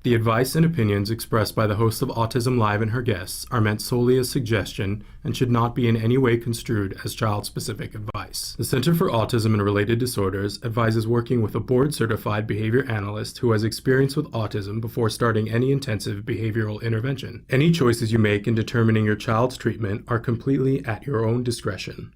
The advice and opinions expressed by the host of Autism Live and her guests are meant solely as suggestion and should not be in any way construed as child-specific advice. The Center for Autism and Related Disorders advises working with a board-certified behavior analyst who has experience with autism before starting any intensive behavioral intervention. Any choices you make in determining your child's treatment are completely at your own discretion.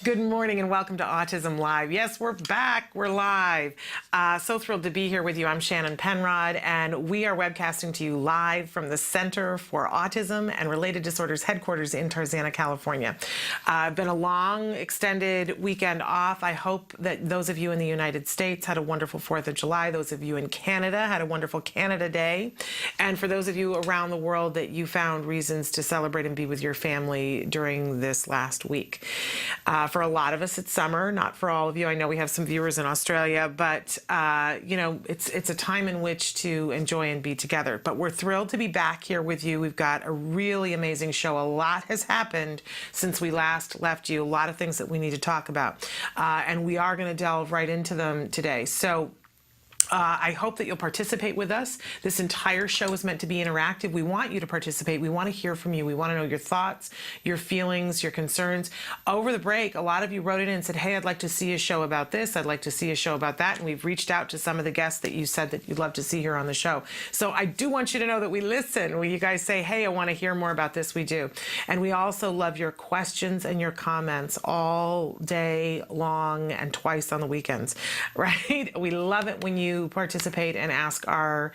Good morning and welcome to Autism Live. Yes, we're back. We're live. So thrilled to be here with you. I'm Shannon Penrod, and we are webcasting to you live from the Center for Autism and Related Disorders headquarters in Tarzana, California. Been a long, extended weekend off. I hope that those of you in the United States had a wonderful 4th of July. Those of you in Canada had a wonderful Canada Day. And for those of you around the world, that you found reasons to celebrate and be with your family during this last week. For a lot of us, it's summer, not for all of you. I know we have some viewers in Australia, but you know, it's a time in which to enjoy and be together. But we're thrilled to be back here with you. We've got a really amazing show. A lot has happened since we last left you. A lot of things that we need to talk about, and we are going to delve right into them today. So I hope that you'll participate with us. This entire show is meant to be interactive. We want you to participate. We want to hear from you. We want to know your thoughts, your feelings, your concerns. Over the break, a lot of you wrote in and said, hey, I'd like to see a show about this. I'd like to see a show about that. And we've reached out to some of the guests that you said that you'd love to see here on the show. So I do want you to know that we listen. When you guys say, hey, I want to hear more about this, we do. And we also love your questions and your comments all day long and twice on the weekends, right? We love it when you participate and ask our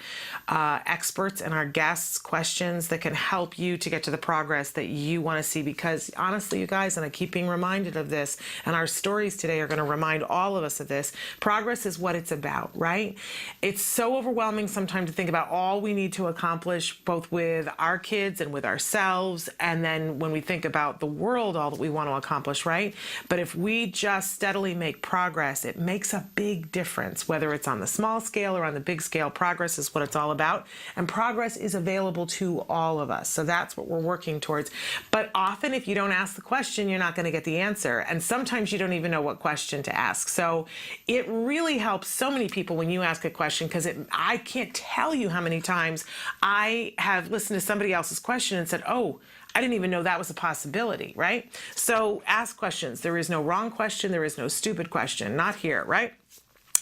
experts and our guests questions that can help you to get to the progress that you want to see, because honestly, you guys, and I keep being reminded of this, and our stories today are going to remind all of us of this, progress is what it's about, right? It's so overwhelming sometimes to think about all we need to accomplish, both with our kids and with ourselves, and then when we think about the world, all that we want to accomplish, right? But if we just steadily make progress, it makes a big difference, whether it's on the small scale or on the big scale. Progress is what it's all about, and progress is available to all of us. So that's what we're working towards. But often if you don't ask the question, you're not going to get the answer, and sometimes you don't even know what question to ask. So it really helps so many people when you ask a question, because I can't tell you how many times I have listened to somebody else's question and said, oh, I didn't even know that was a possibility, right? So ask questions. There is no wrong question. There is no stupid question. Not here, right?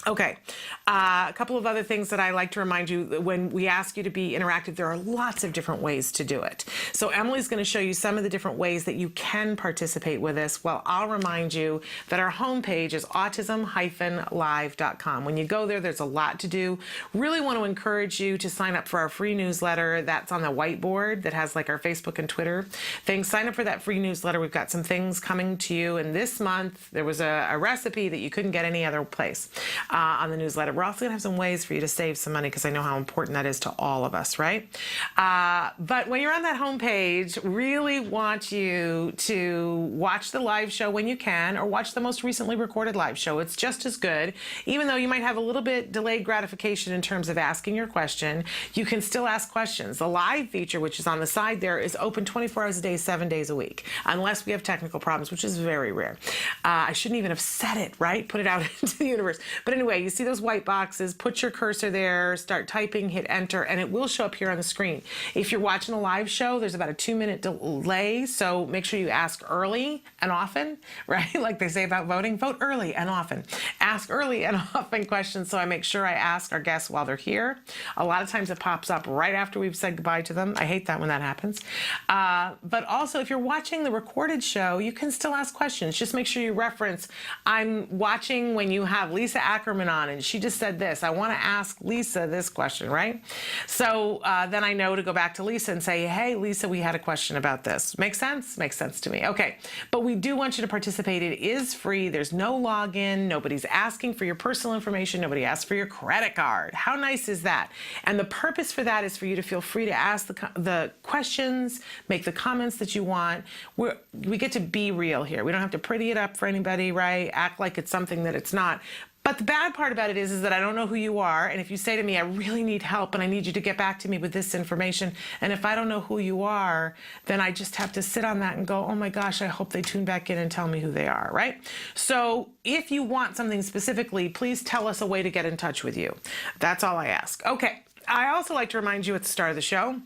Okay, a couple of other things that I like to remind you. When we ask you to be interactive, there are lots of different ways to do it. So Emily's going to show you some of the different ways that you can participate with us. Well, I'll remind you that our homepage is autism-live.com. When you go there, there's a lot to do. Really want to encourage you to sign up for our free newsletter. That's on the whiteboard that has like our Facebook and Twitter things. Sign up for that free newsletter. We've got some things coming to you. And this month, there was a recipe that you couldn't get any other place. On the newsletter. We're also going to have some ways for you to save some money, because I know how important that is to all of us, right? But when you're on that homepage, really want you to watch the live show when you can, or watch the most recently recorded live show. It's just as good. Even though you might have a little bit delayed gratification in terms of asking your question, you can still ask questions. The live feature, which is on the side there, is open 24 hours a day, 7 days a week, unless we have technical problems, which is very rare. I shouldn't even have said it, right? Put it out into the universe. But anyway, you see those white boxes, put your cursor there, start typing, hit enter, and it will show up here on the screen. If you're watching a live show, there's about a 2-minute delay, so make sure you ask early and often, right? Like they say about voting, vote early and often. Ask early and often questions, so I make sure I ask our guests while they're here. A lot of times it pops up right after we've said goodbye to them. I hate that when that happens. But also, if you're watching the recorded show, you can still ask questions. Just make sure you reference, I'm watching when you have Lisa Ackerman Zimmerman on and she just said this. I want to ask Lisa this question, right? So then I know to go back to Lisa and say, hey, Lisa, we had a question about this. Make sense? Makes sense to me. Okay. But we do want you to participate. It is free. There's no login. Nobody's asking for your personal information. Nobody asks for your credit card. How nice is that? And the purpose for that is for you to feel free to ask the questions, make the comments that you want. We get to be real here. We don't have to pretty it up for anybody, right? Act like it's something that it's not. But the bad part about it is that I don't know who you are. And if you say to me, I really need help and I need you to get back to me with this information. And if I don't know who you are, then I just have to sit on that and go, oh my gosh, I hope they tune back in and tell me who they are, right? So if you want something specifically, please tell us a way to get in touch with you. That's all I ask. Okay. I also like to remind you at the start of the show,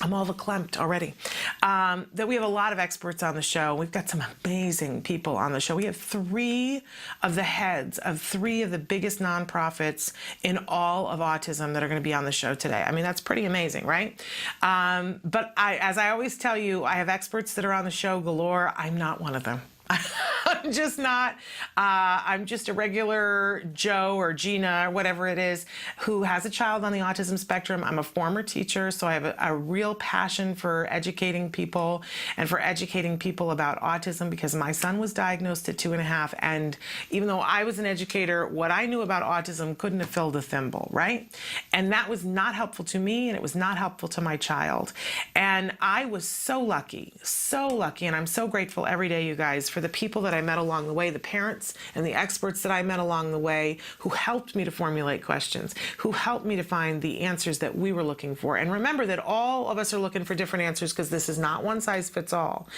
I'm all verklempt already, that we have a lot of experts on the show. We've got some amazing people on the show. We have 3 of the heads of 3 of the biggest nonprofits in all of autism that are going to be on the show today. I mean, that's pretty amazing, right? But as I always tell you, I have experts that are on the show galore. I'm not one of them. I'm just not. I'm just a regular Joe or Gina or whatever it is who has a child on the autism spectrum. I'm a former teacher, so I have a real passion for educating people and for educating people about autism because my son was diagnosed at 2.5. And even though I was an educator, what I knew about autism couldn't have filled a thimble, right? And that was not helpful to me and it was not helpful to my child. And I was so lucky, and I'm so grateful every day, you guys, for the people that I met along the way, the parents and the experts that I met along the way who helped me to formulate questions, who helped me to find the answers that we were looking for. And remember that all of us are looking for different answers because this is not one size fits all.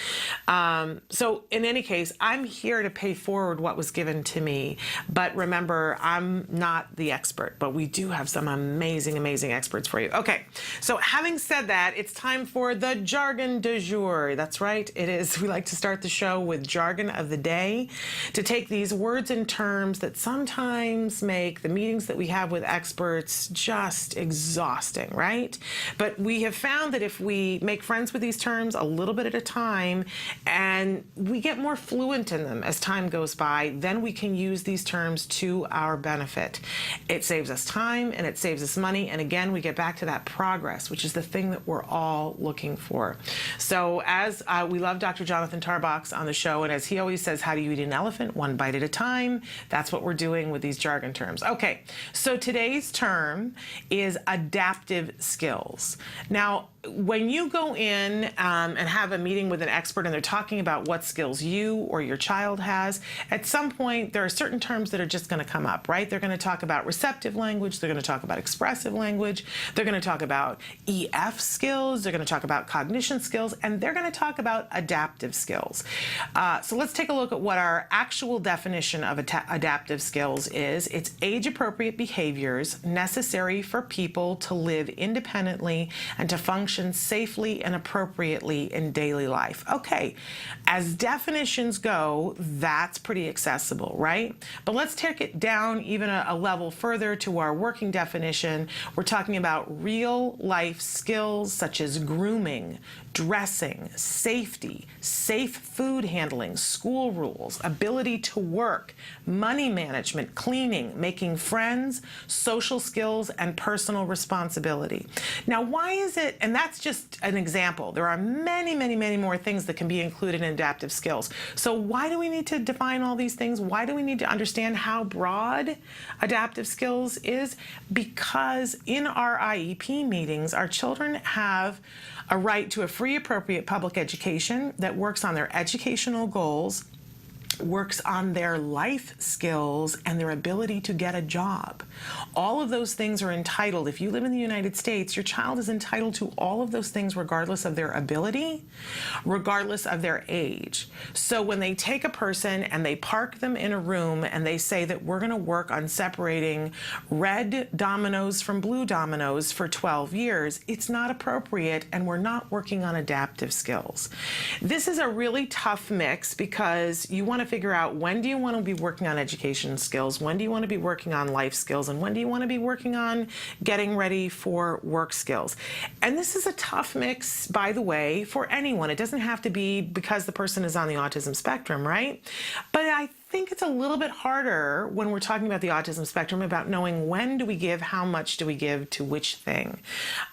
So in any case, I'm here to pay forward what was given to me. But remember, I'm not the expert, but we do have some amazing, amazing experts for you. Okay, so having said that, it's time for the jargon du jour. That's right, it is. We like to start the show with jargon of the day, to take these words and terms that sometimes make the meetings that we have with experts just exhausting, right? But we have found that if we make friends with these terms a little bit at a time and we get more fluent in them as time goes by, then we can use these terms to our benefit. It saves us time and it saves us money. And again, we get back to that progress, which is the thing that we're all looking for. So as we love Dr. Jonathan Tarbox on the show, and as he always says, how do you eat an elephant? One bite at a time. That's what we're doing with these jargon terms. Okay, so today's term is adaptive skills. Now, when you go in and have a meeting with an expert and they're talking about what skills you or your child has, at some point there are certain terms that are just going to come up, right? They're going to talk about receptive language, they're going to talk about expressive language, they're going to talk about EF skills, they're going to talk about cognition skills, and they're going to talk about adaptive skills. So let's take a look at what our actual definition of adaptive skills is. It's age-appropriate behaviors necessary for people to live independently and to function safely and appropriately in daily life. Okay, as definitions go, that's pretty accessible, right? But let's take it down even a level further to our working definition. We're talking about real life skills such as grooming, dressing, safety, safe food handling, school rules, ability to work, money management, cleaning, making friends, social skills, and personal responsibility. Now, why is it, and that's just an example. There are many, many, many more things that can be included in adaptive skills. So why do we need to define all these things? Why do we need to understand how broad adaptive skills is? Because in our IEP meetings, our children have a right to a free, appropriate public education that works on their educational goals, works on their life skills and their ability to get a job. All of those things are entitled. If you live in the United States, your child is entitled to all of those things regardless of their ability, regardless of their age. So when they take a person and they park them in a room and they say that we're going to work on separating red dominoes from blue dominoes for 12 years, it's not appropriate and we're not working on adaptive skills. This is a really tough mix because you want to figure out when do you want to be working on education skills, when do you want to be working on life skills, and when do you want to be working on getting ready for work skills. And this is a tough mix, by the way, for anyone. It doesn't have to be because the person is on the autism spectrum, right? But I think it's a little bit harder when we're talking about the autism spectrum about knowing when do we give, how much do we give to which thing.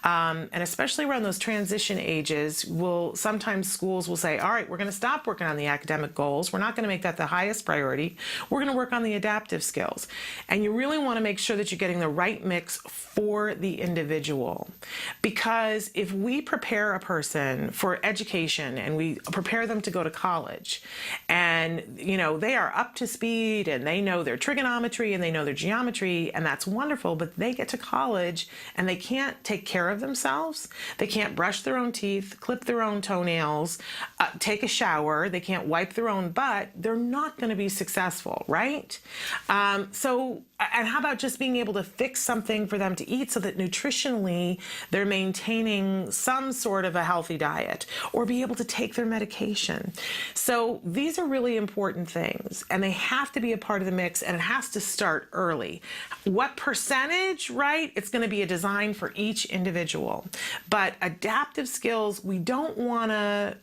And especially around those transition ages, sometimes schools will say, all right, we're going to stop working on the academic goals. We're not going to make that the highest priority. We're going to work on the adaptive skills. And you really want to make sure that you're getting the right mix for the individual. Because if we prepare a person for education and we prepare them to go to college, and they are up to speed and they know their trigonometry and they know their geometry, and that's wonderful, but they get to college and they can't take care of themselves. They can't brush their own teeth, clip their own toenails, take a shower. They can't wipe their own butt. They're not going to be successful, right? And how about just being able to fix something for them to eat so that nutritionally they're maintaining some sort of a healthy diet, or be able to take their medication. So these are really important things, and they have to be a part of the mix, and it has to start early. What percentage, right? It's going to be a design for each individual. But adaptive skills, we don't want to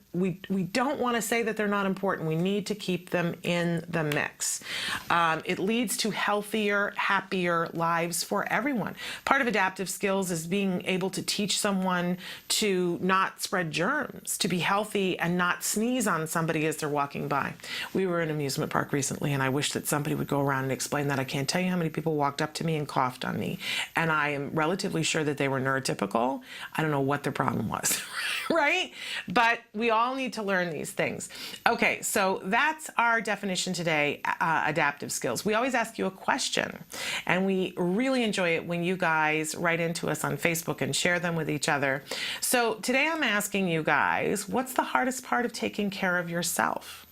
say that they're not important. We need to keep them in the mix. It leads to healthier, happier lives for everyone. Part of adaptive skills is being able to teach someone to not spread germs, to be healthy and not sneeze on somebody as they're walking by. We were in an amusement park recently, and I wish that somebody would go around and explain that. I can't tell you how many people walked up to me and coughed on me, and I am relatively sure that they were neurotypical. I don't know what their problem was, right? But we all need to learn these things. Okay, so that's our definition today, adaptive skills. We always ask you a question, and we really enjoy it when you guys write into us on Facebook and share them with each other. So today I'm asking you guys, what's the hardest part of taking care of yourself?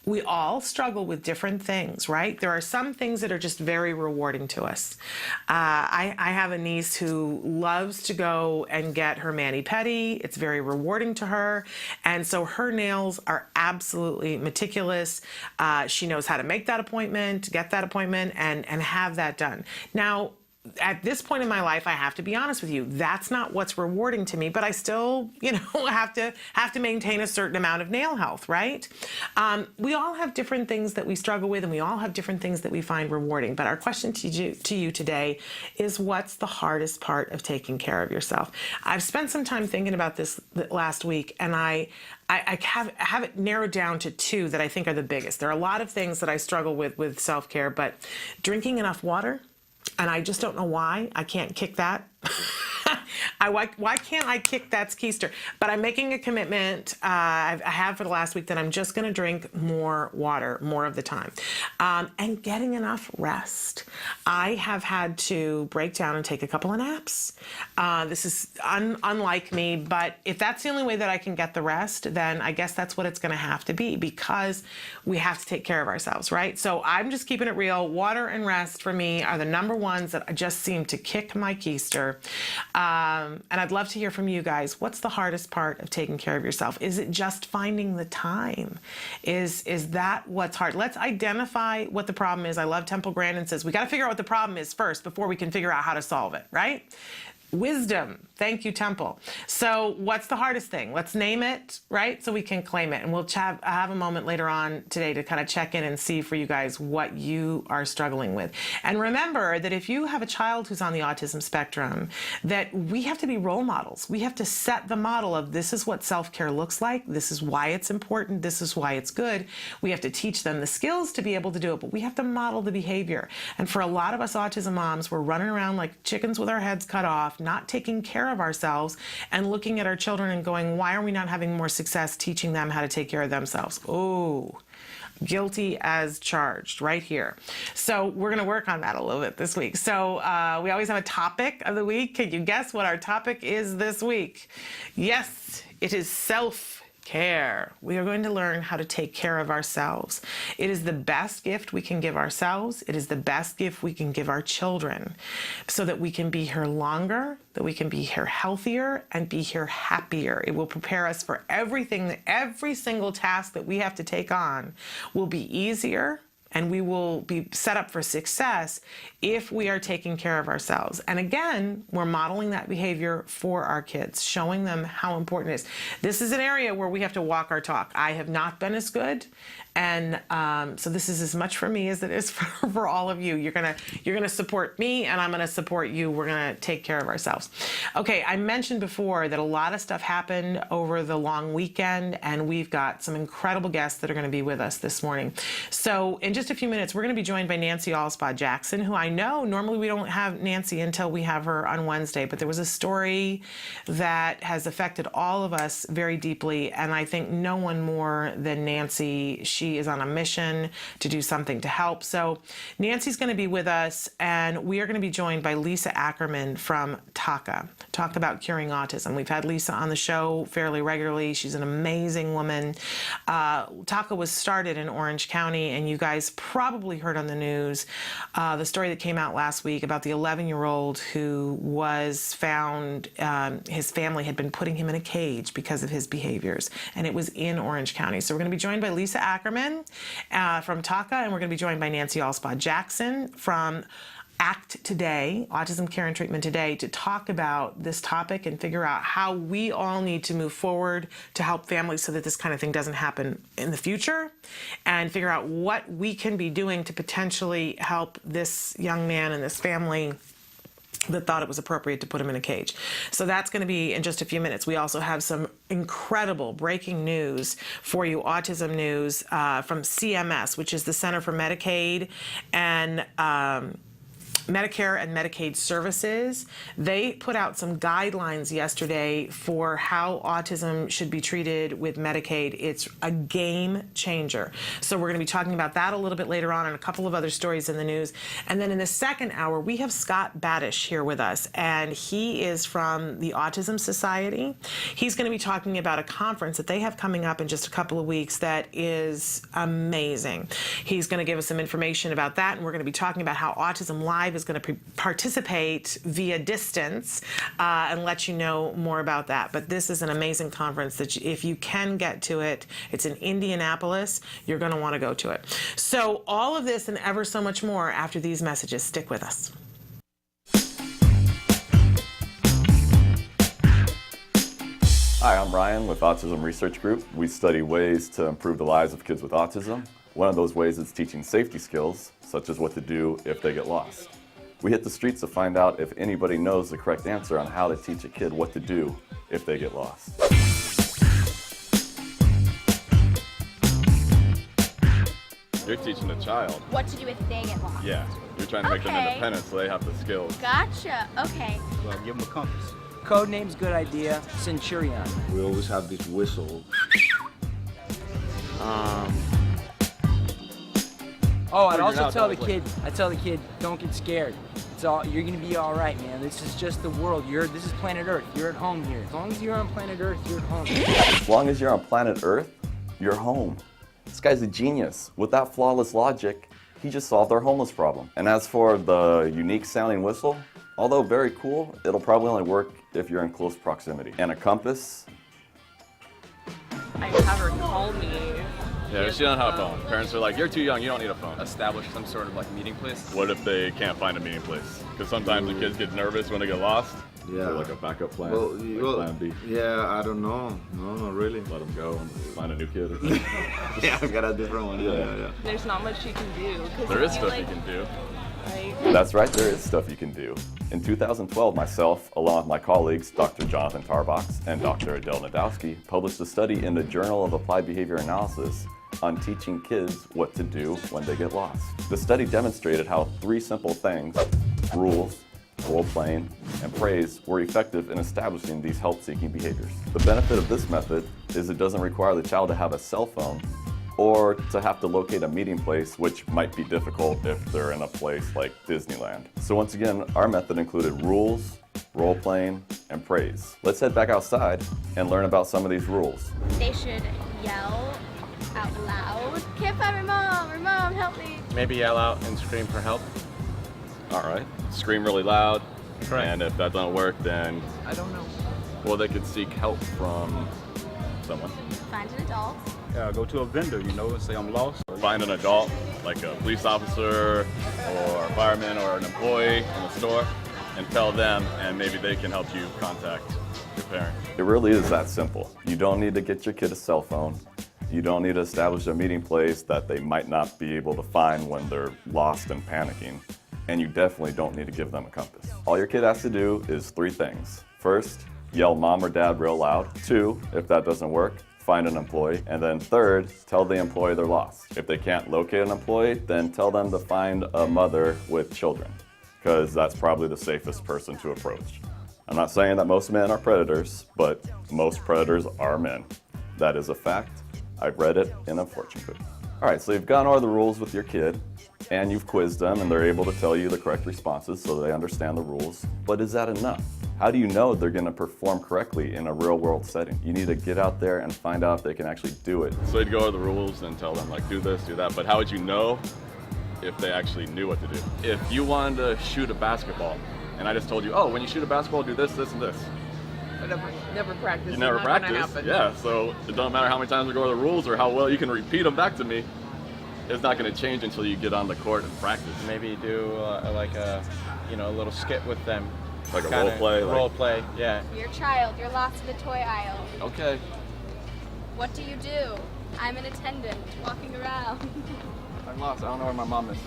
We all struggle with different things, right? There are some things that are just very rewarding to us. I have a niece who loves to go and get her mani-pedi. It's very rewarding to her. And so her nails are absolutely meticulous. She knows how to make that appointment, get that appointment, and have that done. Now, at this point in my life, I have to be honest with you, that's not what's rewarding to me, but I still, have to maintain a certain amount of nail health, right? We all have different things that we struggle with, and we all have different things that we find rewarding. But our question to you today is, what's the hardest part of taking care of yourself? I've spent some time thinking about this last week, and I have it narrowed down to two that I think are the biggest. There are a lot of things that I struggle with self-care, but drinking enough water, and I just don't know why I can't kick that. Why can't I kick that keister? But I'm making a commitment, I have for the last week, that I'm just going to drink more water more of the time, and getting enough rest. I have had to break down and take a couple of naps. This is unlike me, but if that's the only way that I can get the rest, then I guess that's what it's going to have to be, because we have to take care of ourselves, right? So I'm just keeping it real. Water and rest for me are the number ones that just seem to kick my keister. And I'd love to hear from you guys. What's the hardest part of taking care of yourself? Is it just finding the time? Is that what's hard? Let's identify what the problem is. I love Temple Grandin says, we got to figure out what the problem is first before we can figure out how to solve it, right? Wisdom. Thank you, Temple. So what's the hardest thing? Let's name it, right? So we can claim it. And we'll have a moment later on today to kind of check in and see for you guys what you are struggling with. And remember that if you have a child who's on the autism spectrum, that we have to be role models. We have to set the model of, this is what self-care looks like. This is why it's important. This is why it's good. We have to teach them the skills to be able to do it, but we have to model the behavior. And for a lot of us autism moms, we're running around like chickens with our heads cut off, not taking care of ourselves and looking at our children and going, why are we not having more success teaching them how to take care of themselves? Oh, guilty as charged right here. So we're going to work on that a little bit this week. So we always have a topic of the week. Can you guess what our topic is this week? Yes, it is self-care. We are going to learn how to take care of ourselves. It is the best gift we can give ourselves. It is the best gift we can give our children, so that we can be here longer, that we can be here healthier and be here happier. It will prepare us for everything. Every single task that we have to take on will be easier, and we will be set up for success if we are taking care of ourselves. And again, we're modeling that behavior for our kids, showing them how important it is. This is an area where we have to walk our talk. I have not been as good And so this is as much for me as it is for all of you. You're gonna support me, and I'm gonna support you. We're gonna take care of ourselves. Okay, I mentioned before that a lot of stuff happened over the long weekend, and we've got some incredible guests that are gonna be with us this morning. So in just a few minutes, we're gonna be joined by Nancy Alspaugh-Jackson, who I know normally we don't have Nancy until we have her on Wednesday, but there was a story that has affected all of us very deeply, and I think no one more than Nancy. She is on a mission to do something to help. So Nancy's going to be with us, and we are going to be joined by Lisa Ackerman from TACA, Talk About Curing Autism. We've had Lisa on the show fairly regularly. She's an amazing woman. TACA was started in Orange County, and you guys probably heard on the news the story that came out last week about the 11-year-old who was found, his family had been putting him in a cage because of his behaviors, and it was in Orange County. So we're going to be joined by Lisa Ackerman from TACA, and we're going to be joined by Nancy Alspaugh-Jackson from ACT Today, Autism Care and Treatment Today, to talk about this topic and figure out how we all need to move forward to help families so that this kind of thing doesn't happen in the future, and figure out what we can be doing to potentially help this young man and this family that thought it was appropriate to put him in a cage. So that's going to be in just a few minutes. We also have some incredible breaking news for you, autism news from CMS, which is the Center for Medicaid and Medicare and Medicaid Services. They put out some guidelines yesterday for how autism should be treated with Medicaid. It's a game changer. So we're going to be talking about that a little bit later on, and a couple of other stories in the news. And then in the second hour, we have Scott Badish here with us, and he is from the Autism Society. He's going to be talking about a conference that they have coming up in just a couple of weeks that is amazing. He's going to give us some information about that, and we're going to be talking about how autism-live is going to participate via distance and let you know more about that. But this is an amazing conference that if you can get to it, it's in Indianapolis, you're going to want to go to it. So all of this and ever so much more after these messages. Stick with us. Hi, I'm Ryan with Autism Research Group. We study ways to improve the lives of kids with autism. One of those ways is teaching safety skills, such as what to do if they get lost. We hit the streets to find out if anybody knows the correct answer on how to teach a kid what to do if they get lost. You're teaching a child what to do if they get lost. Yeah, you're trying to make them independent so they have the skills. Gotcha. Okay. Well, give them a compass. Code name's good idea. Centurion. We always have this whistle. Oh, I'd also tell the kid, don't get scared. You're gonna be all right, man. This is just the world. This is planet Earth. You're at home here. As long as you're on planet Earth, you're at home. As long as you're on planet Earth, you're home. This guy's a genius. With that flawless logic, he just solved our homeless problem. And as for the unique sounding whistle, although very cool, it'll probably only work if you're in close proximity. And a compass? I have her call me. Yeah, she doesn't have a phone. Parents are like, you're too young, you don't need a phone. Establish some sort of like meeting place. What if they can't find a meeting place? Because sometimes the kids get nervous when they get lost. Yeah. So like a backup plan, plan B. Yeah, I don't know. No, not really. Let them go and find a new kid. Yeah, I've got a different one. Yeah. There's not much you can do. There is stuff you can do. Right? That's right, there is stuff you can do. In 2012, myself, along with my colleagues, Dr. Jonathan Tarbox and Dr. Adele Nadowski, published a study in the Journal of Applied Behavior Analysis on teaching kids what to do when they get lost. The study demonstrated how 3 simple things, rules, role-playing, and praise, were effective in establishing these help-seeking behaviors. The benefit of this method is it doesn't require the child to have a cell phone or to have to locate a meeting place, which might be difficult if they're in a place like Disneyland. So once again, our method included rules, role-playing, and praise. Let's head back outside and learn about some of these rules. They should yell out loud. Can't find my mom, help me. Maybe yell out and scream for help. All right, scream really loud, Correct. And if that doesn't work, then, I don't know. well, they could seek help from someone. Find an adult. Yeah, go to a vendor, and say I'm lost. Find an adult, like a police officer or a fireman or an employee in the store, and tell them, and maybe they can help you contact your parent. It really is that simple. You don't need to get your kid a cell phone. You don't need to establish a meeting place that they might not be able to find when they're lost and panicking. And you definitely don't need to give them a compass. All your kid has to do is 3 things. First, yell mom or dad real loud. 2, if that doesn't work, find an employee. And then 3rd, tell the employee they're lost. If they can't locate an employee, then tell them to find a mother with children, because that's probably the safest person to approach. I'm not saying that most men are predators, but most predators are men. That is a fact. I've read it in a fortune cookie. All right, so you've gone over the rules with your kid, and you've quizzed them, and they're able to tell you the correct responses so they understand the rules. But is that enough? How do you know they're going to perform correctly in a real-world setting? You need to get out there and find out if they can actually do it. So you'd go over the rules and tell them, like, do this, do that, but how would you know if they actually knew what to do? If you wanted to shoot a basketball, and I just told you, oh, when you shoot a basketball, do this, this, and this. I never practice. You never practice, yeah, so it don't matter how many times we go over the rules or how well you can repeat them back to me. It's not going to change until you get on the court and practice. Maybe do like a, a little skit with them. Like a role play? Role play, yeah. Your child, you're lost in the toy aisle. Okay. What do you do? I'm an attendant, walking around. I'm lost, I don't know where my mom is.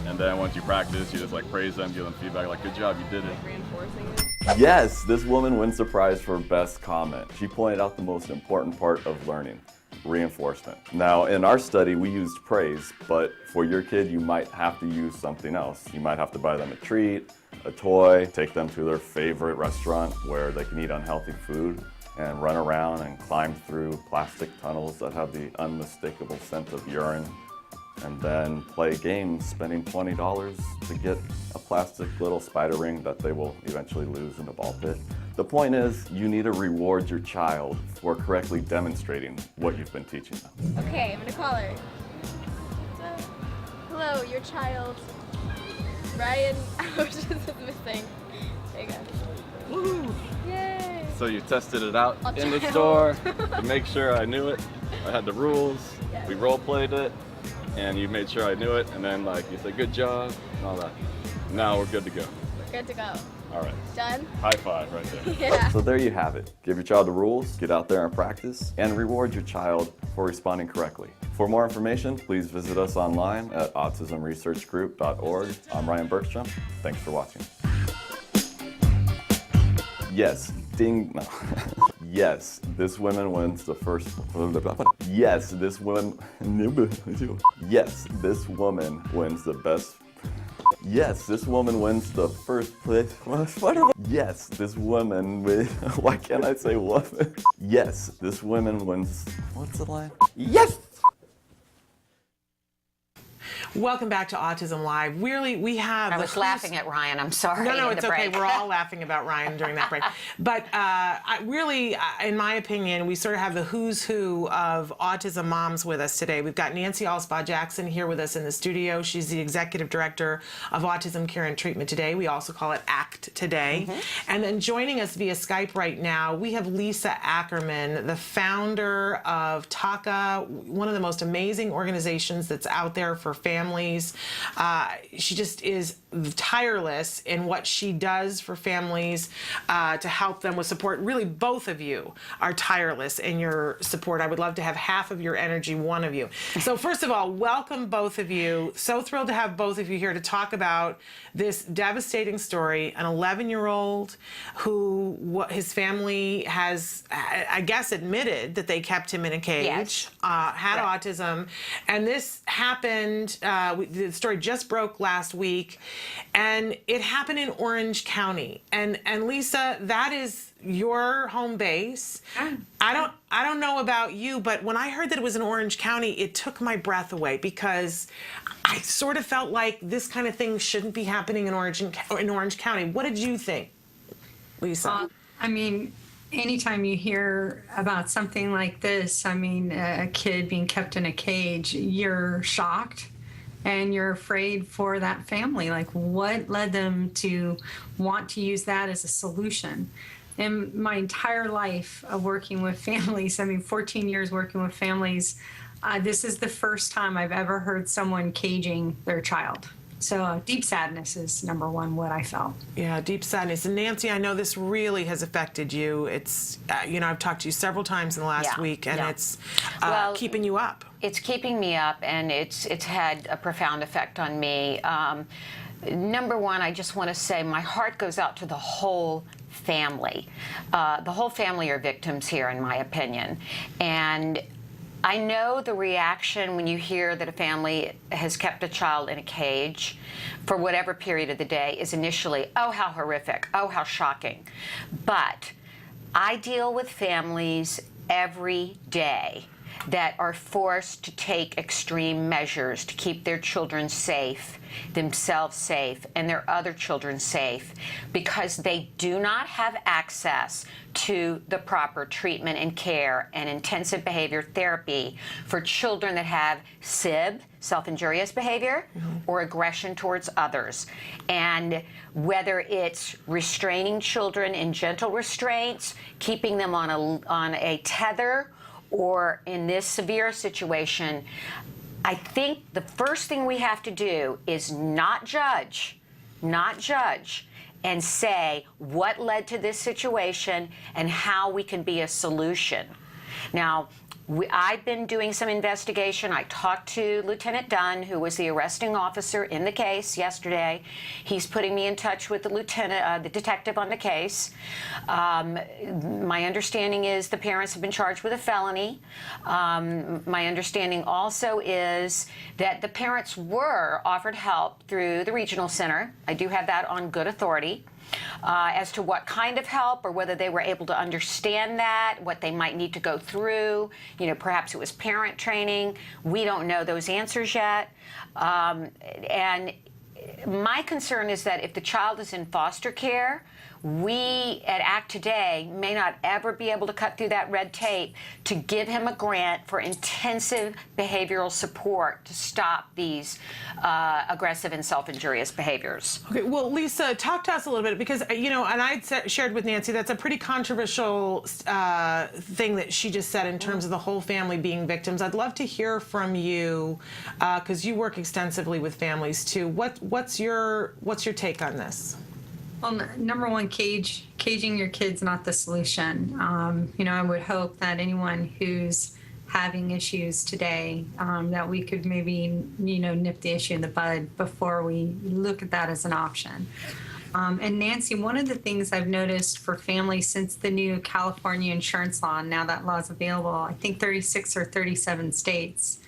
And then once you practice, you just like praise them, give them feedback, like, good job, you did it. Reinforcing it. Yes, this woman wins the prize for best comment. She pointed out the most important part of learning: reinforcement. Now, in our study, we used praise, but for your kid, you might have to use something else. You might have to buy them a treat, a toy, take them to their favorite restaurant where they can eat unhealthy food, and run around and climb through plastic tunnels that have the unmistakable scent of urine, and then play games, spending $20 to get a plastic little spider ring that they will eventually lose in a ball pit. The point is, you need to reward your child for correctly demonstrating what you've been teaching them. Okay, I'm gonna call her. Hello, your child, Ryan Autism is missing. There you go. Woohoo! Yay! So you tested it out I'll in the try. store to make sure I knew it. I had the rules, Yes. we role played it, and you made sure I knew it, and then like you said, good job, and all that. Now we're good to go. We're good to go. All right, Done? high five right there. Yeah. So there you have it. Give your child the rules, get out there and practice, and reward your child for responding correctly. For more information, please visit us online at autismresearchgroup.org. I'm Ryan Bergstrom. Thanks for watching. Yes, ding, no. Yes, this woman wins the first. Yes, this woman. Yes, this woman wins the best. Yes, this woman wins the first place. Yes, this woman wins. Why can't I say woman? Yes, this woman wins. What's the line? Yes! Welcome back to Autism Live. Really, we have. I was laughing at Ryan. I'm sorry. No, in it's the okay. break. We're all laughing about Ryan during that break. But in my opinion, we sort of have the who's who of autism moms with us today. We've got Nancy Alspaugh-Jackson here with us in the studio. She's the executive director of Autism Care and Treatment Today. We also call it ACT Today. And then joining us via Skype right now, we have Lisa Ackerman, the founder of TACA, one of the most amazing organizations that's out there for families. She just is tireless in what she does for families to help them with support. Really, both of you are tireless in your support. I would love to have half of your energy, one of you. So first of all, welcome both of you. So thrilled to have both of you here to talk about this devastating story. An 11-year-old who his family has, I guess, admitted that they kept him in a cage, Yes. had autism, and this happened. The story just broke last week, and it happened in Orange County. And Lisa, that is your home base. I don't know about you, but when I heard that it was in Orange County, it took my breath away, because I sort of felt like this kind of thing shouldn't be happening in Orange County. What did you think, Lisa? I mean, anytime you hear about something like this, I mean, a kid being kept in a cage, you're shocked. And you're afraid for that family. Like, what led them to want to use that as a solution? In my entire life of working with families, 14 years working with families, this is the first time I've ever heard someone caging their child. So deep sadness is number one, what I felt. Yeah, deep sadness. And Nancy, I know this really has affected you. It's, I've talked to you several times in the last week, and it's keeping you up. It's keeping me up, and it's had a profound effect on me. Number one, I just want to say my heart goes out to the whole family. The whole family are victims here, in my opinion. And I know the reaction when you hear that a family has kept a child in a cage for whatever period of the day is initially, oh, how horrific, oh, how shocking. But I deal with families every day that are forced to take extreme measures to keep their children safe, themselves safe, and their other children safe because they do not have access to the proper treatment and care and intensive behavior therapy for children that have SIB, self-injurious behavior, or aggression towards others. And whether it's restraining children in gentle restraints, keeping them on a tether, or in this severe situation, I think the first thing we have to do is not judge, and say what led to this situation and how we can be a solution. Now, I've been doing some investigation. I talked to Lieutenant Dunn, who was the arresting officer in the case yesterday. He's putting me in touch with the detective on the case. My understanding is the parents have been charged with a felony. My understanding also is that the parents were offered help through the regional center. I do have that on good authority. As to what kind of help or whether they were able to understand that, what they might need to go through, perhaps it was parent training. We don't know those answers yet. And my concern is that if the child is in foster care, we at ACT Today may not ever be able to cut through that red tape to give him a grant for intensive behavioral support to stop these aggressive and self-injurious behaviors. Okay, well, Lisa, talk to us a little bit because, and I shared with Nancy, that's a pretty controversial thing that she just said in terms of the whole family being victims. I'd love to hear from you because you work extensively with families too. What's your take on this? Well, number one, caging your kids not the solution. I would hope that anyone who's having issues today, that we could maybe, nip the issue in the bud before we look at that as an option. And Nancy, one of the things I've noticed for families since the new California insurance law, now that law is available, I think 36 or 37 states,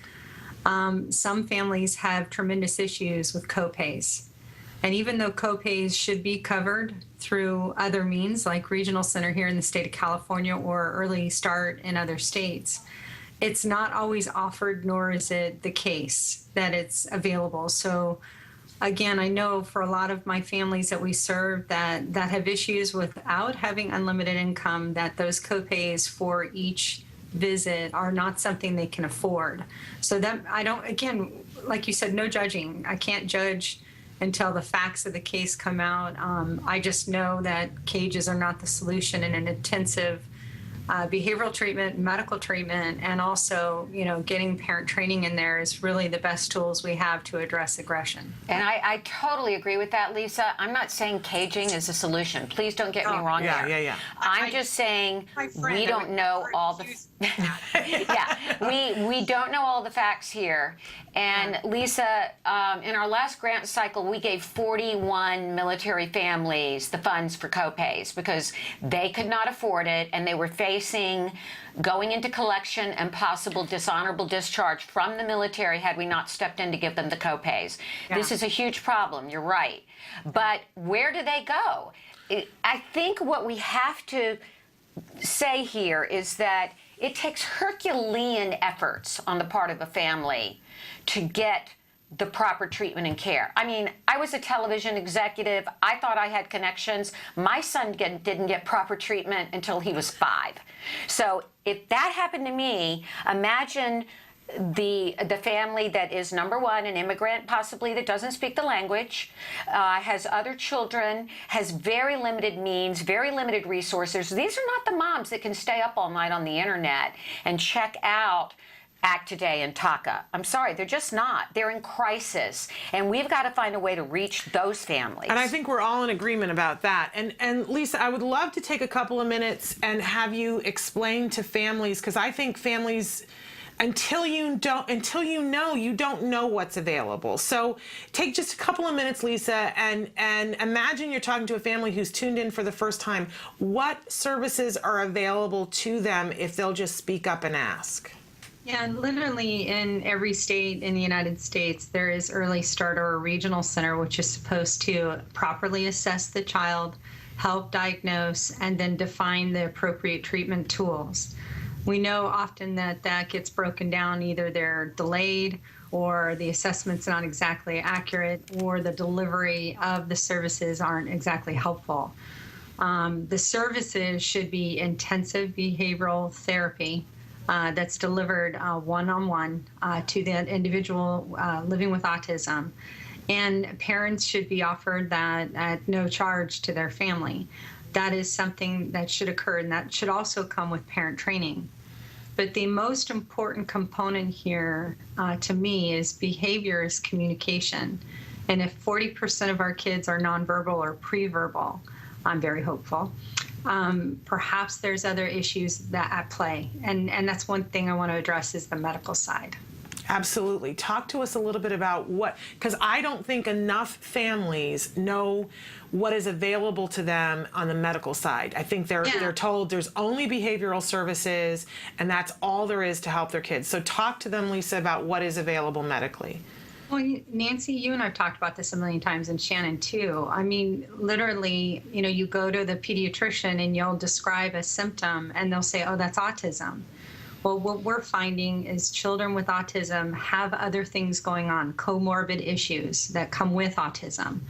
some families have tremendous issues with copays. And even though copays should be covered through other means like Regional Center here in the state of California or Early Start in other states, it's not always offered, nor is it the case that it's available. So again, I know for a lot of my families that we serve that have issues without having unlimited income, that those copays for each visit are not something they can afford. So that again, like you said, no judging. I can't judge until the facts of the case come out. I just know that cages are not the solution, and an intensive behavioral treatment, medical treatment, and also, getting parent training in there is really the best tools we have to address aggression. And I totally agree with that, Lisa. I'm not saying caging is a solution. Please don't get me wrong there. Yeah. I'm just saying we don't know all the... we don't know all the facts here. And Lisa, in our last grant cycle, we gave 41 military families the funds for copays because they could not afford it and they were facing going into collection and possible dishonorable discharge from the military had we not stepped in to give them the copays. Yeah. This is a huge problem, you're right. But where do they go? I think what we have to say here is that it takes Herculean efforts on the part of a family to get the proper treatment and care. I mean, I was a television executive. I thought I had connections. My son didn't get proper treatment until he was 5. So if that happened to me, imagine the family that is, number one, an immigrant possibly that doesn't speak the language, has other children, has very limited means, very limited resources. These are not the moms that can stay up all night on the internet and check out Act Today and TACA. I'm sorry, they're just not. They're in crisis, and we've got to find a way to reach those families. And I think we're all in agreement about that. And Lisa, I would love to take a couple of minutes and have you explain to families, because I think families, until you know, you don't know what's available. So take just a couple of minutes, Lisa, and imagine you're talking to a family who's tuned in for the first time. What services are available to them if they'll just speak up and ask? Yeah, literally in every state in the United States, there is Early Start or a regional center, which is supposed to properly assess the child, help diagnose, and then define the appropriate treatment tools. We know often that that gets broken down, either they're delayed or the assessment's not exactly accurate or the delivery of the services aren't exactly helpful. The services should be intensive behavioral therapy that's delivered one-on-one to the individual living with autism. And parents should be offered that at no charge to their family. That is something that should occur, and that should also come with parent training. But the most important component here to me is behavior is communication. And if 40% of our kids are nonverbal or pre-verbal, I'm very hopeful. Perhaps there's other issues that at play. And that's one thing I want to address is the medical side. Absolutely. Talk to us a little bit about what, because I don't think enough families know what is available to them on the medical side. I think they're told there's only behavioral services and that's all there is to help their kids. So talk to them, Lisa, about what is available medically. Well, Nancy, you and I've talked about this a million times, and Shannon too. I mean, literally, you go to the pediatrician and you'll describe a symptom and they'll say, oh, that's autism. Well, what we're finding is children with autism have other things going on, comorbid issues that come with autism.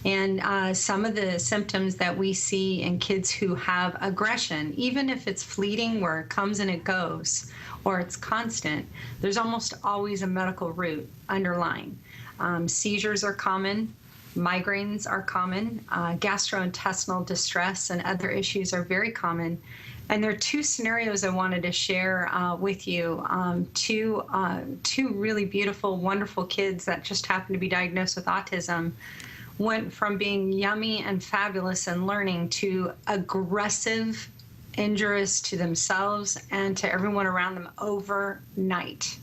And some of the symptoms that we see in kids who have aggression, even if it's fleeting where it comes and it goes, or it's constant, there's almost always a medical root underlying. Seizures are common. Migraines are common. Gastrointestinal distress and other issues are very common. And there are two scenarios I wanted to share with you. Two really beautiful, wonderful kids that just happened to be diagnosed with autism went from being yummy and fabulous and learning to aggressive, injurious to themselves and to everyone around them overnight.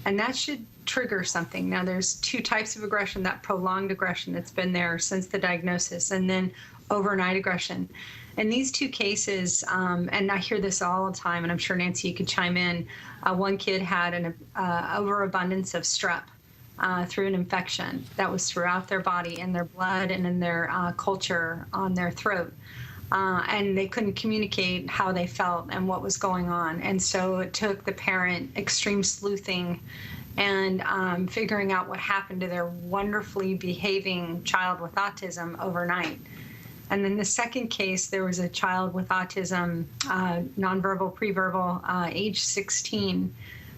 And that should trigger something. Now, there's two types of aggression: that prolonged aggression that's been there since the diagnosis, and then overnight aggression. In these two cases, and I hear this all the time, and I'm sure, Nancy, you could chime in, one kid had an overabundance of strep through an infection that was throughout their body, in their blood and in their culture on their throat. And they couldn't communicate how they felt and what was going on. And so it took the parent extreme sleuthing and figuring out what happened to their wonderfully behaving child with autism overnight. And then the second case, there was a child with autism, nonverbal, pre-verbal, age 16,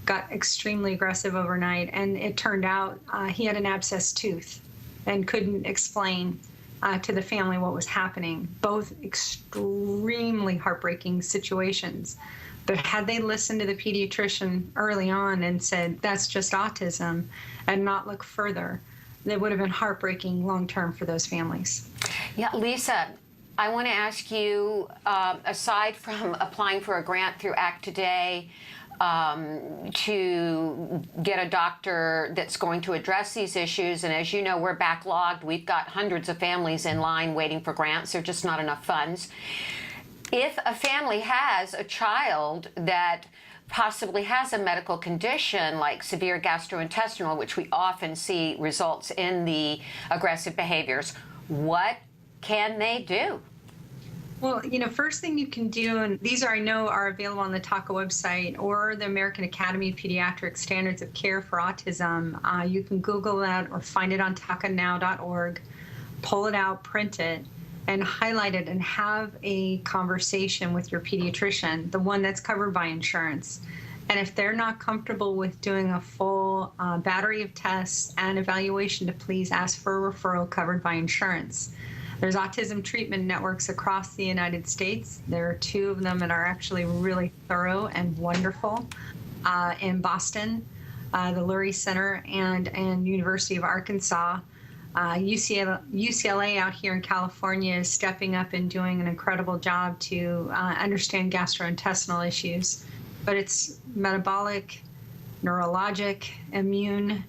got extremely aggressive overnight. And it turned out he had an abscessed tooth and couldn't explain to the family what was happening. Both extremely heartbreaking situations. But had they listened to the pediatrician early on and said, that's just autism, and not look further, that would have been heartbreaking long-term for those families. Yeah, Lisa, I want to ask you, aside from applying for a grant through Act Today to get a doctor that's going to address these issues, and as you know, we're backlogged. We've got hundreds of families in line waiting for grants. There's just not enough funds. If a family has a child that possibly has a medical condition like severe gastrointestinal, which we often see results in the aggressive behaviors, what can they do? Well, first thing you can do, and these I know are available on the TACA website or the American Academy of Pediatric Standards of Care for Autism. You can Google that or find it on tacanow.org, pull it out, print it, and highlight it and have a conversation with your pediatrician, the one that's covered by insurance. And if they're not comfortable with doing a full battery of tests and evaluation, to please ask for a referral covered by insurance. There's autism treatment networks across the United States. There are two of them that are actually really thorough and wonderful. in Boston, the Lurie Center, and University of Arkansas. UCLA out here in California is stepping up and doing an incredible job to understand gastrointestinal issues. But it's metabolic, neurologic, immune,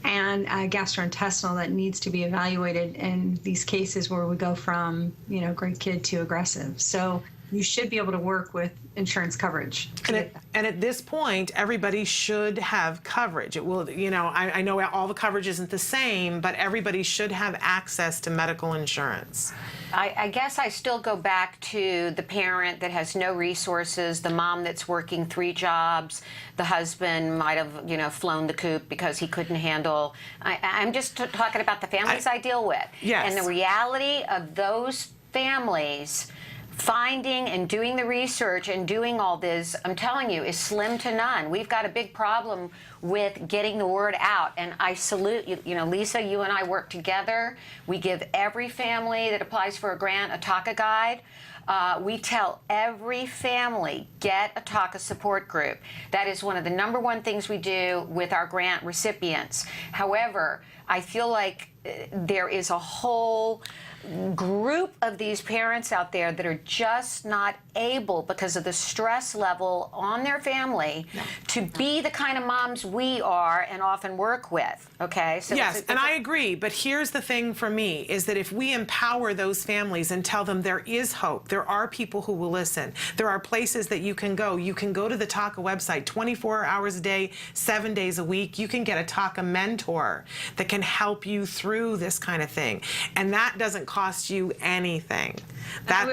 and gastrointestinal that needs to be evaluated in these cases where we go from, great kid to aggressive. So you should be able to work with insurance coverage. And at this point, everybody should have coverage. It will, I know all the coverage isn't the same, but everybody should have access to medical insurance. I guess I still go back to the parent that has no resources, the mom that's working 3 jobs, the husband might have, flown the coop because he couldn't handle. I'm just talking about the families I deal with. Yes. And the reality of those families finding and doing the research and doing all this, I'm telling you, is slim to none. We've got a big problem with getting the word out, and I salute you. Lisa, you and I work together. We give every family that applies for a grant a TACA guide. We tell every family, get a TACA support group. That is one of the #1 things we do with our grant recipients. However, I feel like there is a whole group of these parents out there that are just not able, because of the stress level on their family, to be the kind of moms we are and often work with. Okay? So yes, and I agree. But here's the thing for me, is that if we empower those families and tell them there is hope, there are people who will listen, there are places that you can go. You can go to the TACA website 24 hours a day, 7 days a week. You can get a TACA mentor that can help you through this kind of thing. And that doesn't cost you anything. I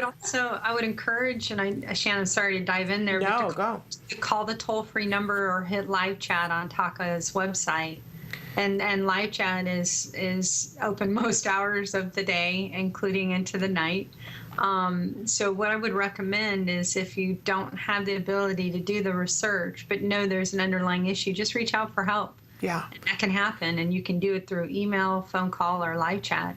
would encourage, and Shannon, sorry to dive in there, but to call the toll-free number or hit live chat on TACA's website. And live chat is open most hours of the day, including into the night. So what I would recommend is, if you don't have the ability to do the research but know there's an underlying issue, just reach out for help. Yeah. And that can happen, and you can do it through email, phone call, or live chat,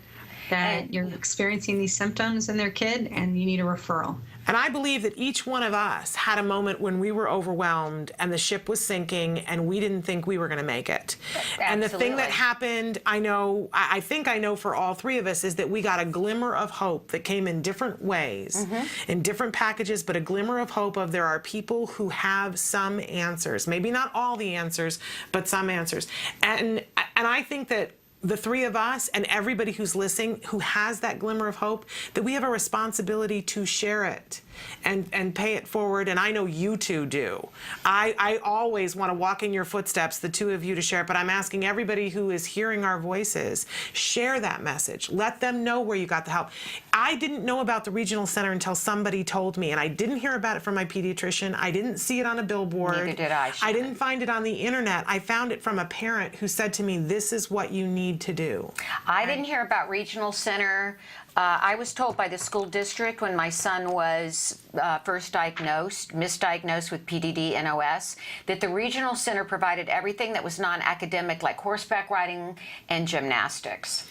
that you're experiencing these symptoms in their kid and you need a referral. And I believe that each one of us had a moment when we were overwhelmed and the ship was sinking and we didn't think we were going to make it. Absolutely. And the thing that happened, I think I know for all 3 of us, is that we got a glimmer of hope that came in different ways, in different packages, but a glimmer of hope of there are people who have some answers. Maybe not all the answers, but some answers. And I think that the 3 of us and everybody who's listening who has that glimmer of hope, that we have a responsibility to share it and pay it forward. And I know you 2 do. I always want to walk in your footsteps, the 2 of you, to share it, but I'm asking everybody who is hearing our voices, share that message. Let them know where you got the help. I didn't know about the regional center until somebody told me, and I didn't hear about it from my pediatrician. I didn't see it on a billboard. Neither did I. I didn't find it on the internet. I found it from a parent who said to me, this is what you need to do. I didn't hear about regional center. I was told by the school district when my son was first misdiagnosed with PDD-NOS, that the regional center provided everything that was non-academic, like horseback riding and gymnastics.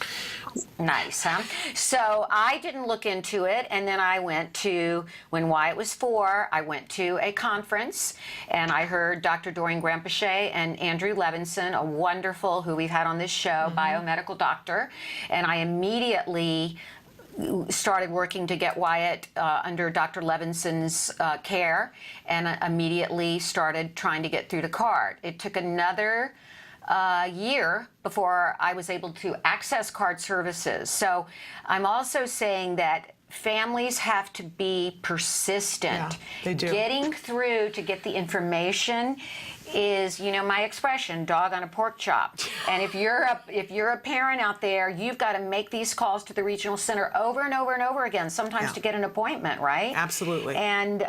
Nice, huh? So I didn't look into it, and then I went to, when Wyatt was 4, I went to a conference, and I heard Dr. Doreen Grampachet and Andrew Levinson, a wonderful, who we've had on this show, biomedical doctor, and I immediately started working to get Wyatt under Dr. Levinson's care, and immediately started trying to get through the card. It took another year before I was able to access card services. So I'm also saying that families have to be persistent. Yeah, they do. Getting through to get the information is, my expression, dog on a pork chop. And if you're a parent out there, you've got to make these calls to the regional center over and over and over again, sometimes to get an appointment, right? Absolutely. And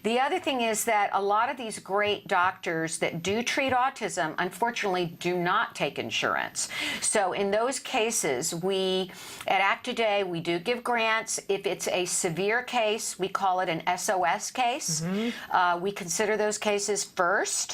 the other thing is that a lot of these great doctors that do treat autism, unfortunately, do not take insurance. So in those cases, we, at Act Today, we do give grants. If it's a severe case, we call it an SOS case. We consider those cases first.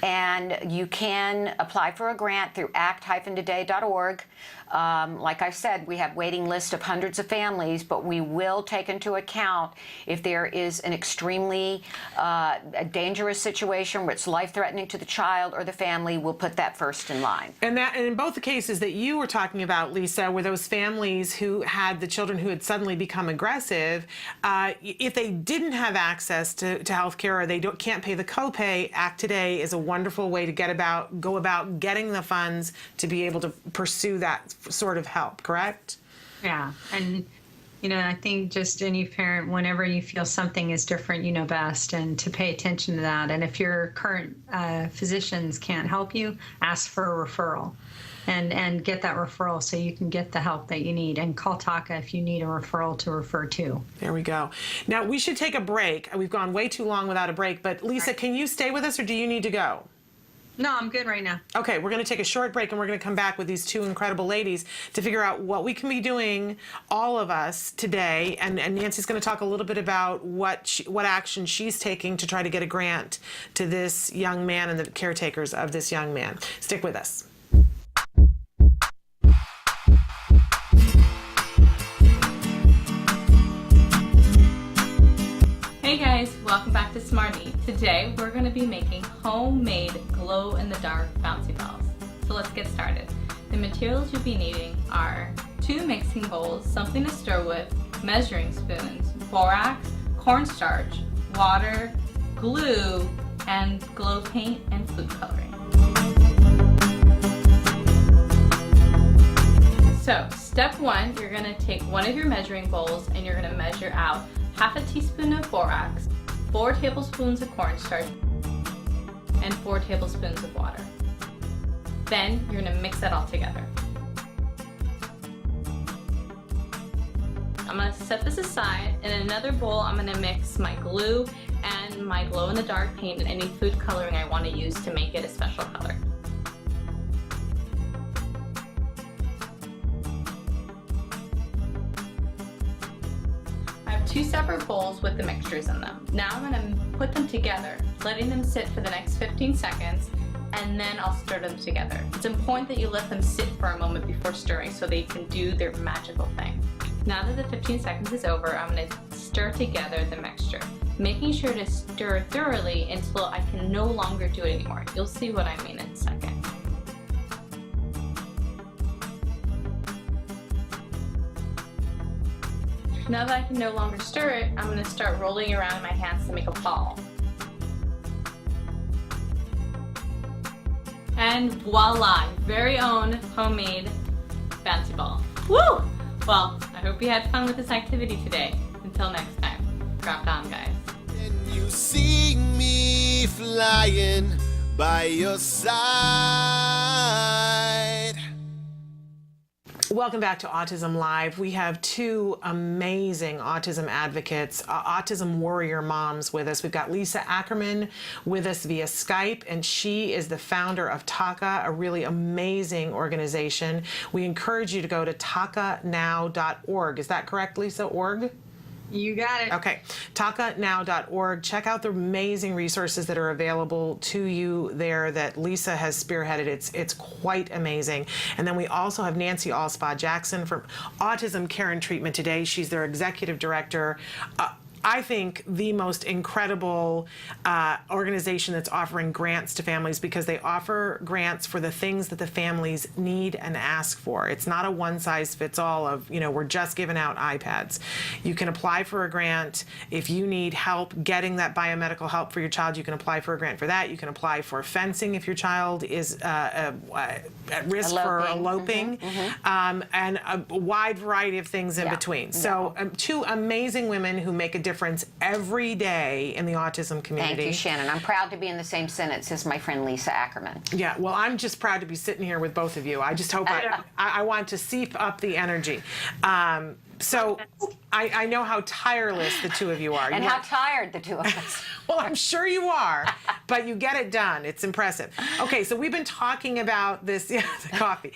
And you can apply for a grant through act-today.org. Like I said, we have waiting lists of hundreds of families, but we will take into account if there is an extremely a dangerous situation where it's life-threatening to the child or the family. We'll put that first in line. And in both the cases that you were talking about, Lisa, were those families who had the children who had suddenly become aggressive. If they didn't have access to health care, or they can't pay the copay, Act Today is a wonderful way to go about getting the funds to be able to pursue that sort of help, correct? Yeah. And, I think just any parent, whenever you feel something is different, you know best, and to pay attention to that. And if your current physicians can't help you, ask for a referral and get that referral so you can get the help that you need. And call TACA if you need a referral to refer to. There we go. Now, we should take a break. We've gone way too long without a break. But, Lisa, can you stay with us, or do you need to go? No, I'm good right now. Okay, we're going to take a short break, and we're going to come back with these two incredible ladies to figure out what we can be doing, all of us, today. And Nancy's going to talk a little bit about what action she's taking to try to get a grant to this young man and the caretakers of this young man. Stick with us. Hey guys, welcome back to Smarty. Today we're going to be making homemade glow-in-the-dark bouncy balls. So let's get started. The materials you'll be needing are 2 mixing bowls, something to stir with, measuring spoons, borax, cornstarch, water, glue, and glow paint and food coloring. So step 1, you're going to take one of your measuring bowls and you're going to measure out half a teaspoon of borax, 4 tablespoons of cornstarch, and 4 tablespoons of water. Then you're going to mix that all together. I'm going to set this aside. In another bowl, I'm going to mix my glue and my glow-in-the-dark paint and any food coloring I want to use to make it a special color. I have 2 separate bowls with the mixtures in them. Now I'm going to put them together, letting them sit for the next 15 seconds, and then I'll stir them together. It's important that you let them sit for a moment before stirring so they can do their magical thing. Now that the 15 seconds is over, I'm going to stir together the mixture, making sure to stir thoroughly until I can no longer do it anymore. You'll see what I mean in a second. Now that I can no longer stir it, I'm going to start rolling around in my hands to make a ball. And voila, very own homemade bouncy ball. Woo! Well, I hope you had fun with this activity today. Until next time, drop down, guys. And you see me flying by your side. Welcome back to Autism Live. We have 2 amazing autism advocates, autism warrior moms with us. We've got Lisa Ackerman with us via Skype, and she is the founder of TACA, a really amazing organization. We encourage you to go to tacanow.org. Is that correct, Lisa? Org? You got it. Okay. TACAnow.org. Check out the amazing resources that are available to you there that Lisa has spearheaded. It's quite amazing. And then we also have Nancy Alspaugh-Jackson from Autism Care and Treatment Today. She's their executive director. I think the most incredible organization that's offering grants to families, because they offer grants for the things that the families need and ask for. It's not a one-size-fits-all of, we're just giving out iPads. You can apply for a grant. If you need help getting that biomedical help for your child, you can apply for a grant for that. You can apply for fencing if your child is at risk for eloping, and a wide variety of things in between. So 2 amazing women who make a difference every day in the autism community. Thank you, Shannon. I'm proud to be in the same sentence as my friend Lisa Ackerman. Yeah, well, I'm just proud to be sitting here with both of you. I just hope I want to seep up the energy. So I know how tireless the two of you are. And how tired the two of us. Well, I'm sure you are, but you get it done. It's impressive. Okay, so we've been talking about this, yeah, the coffee.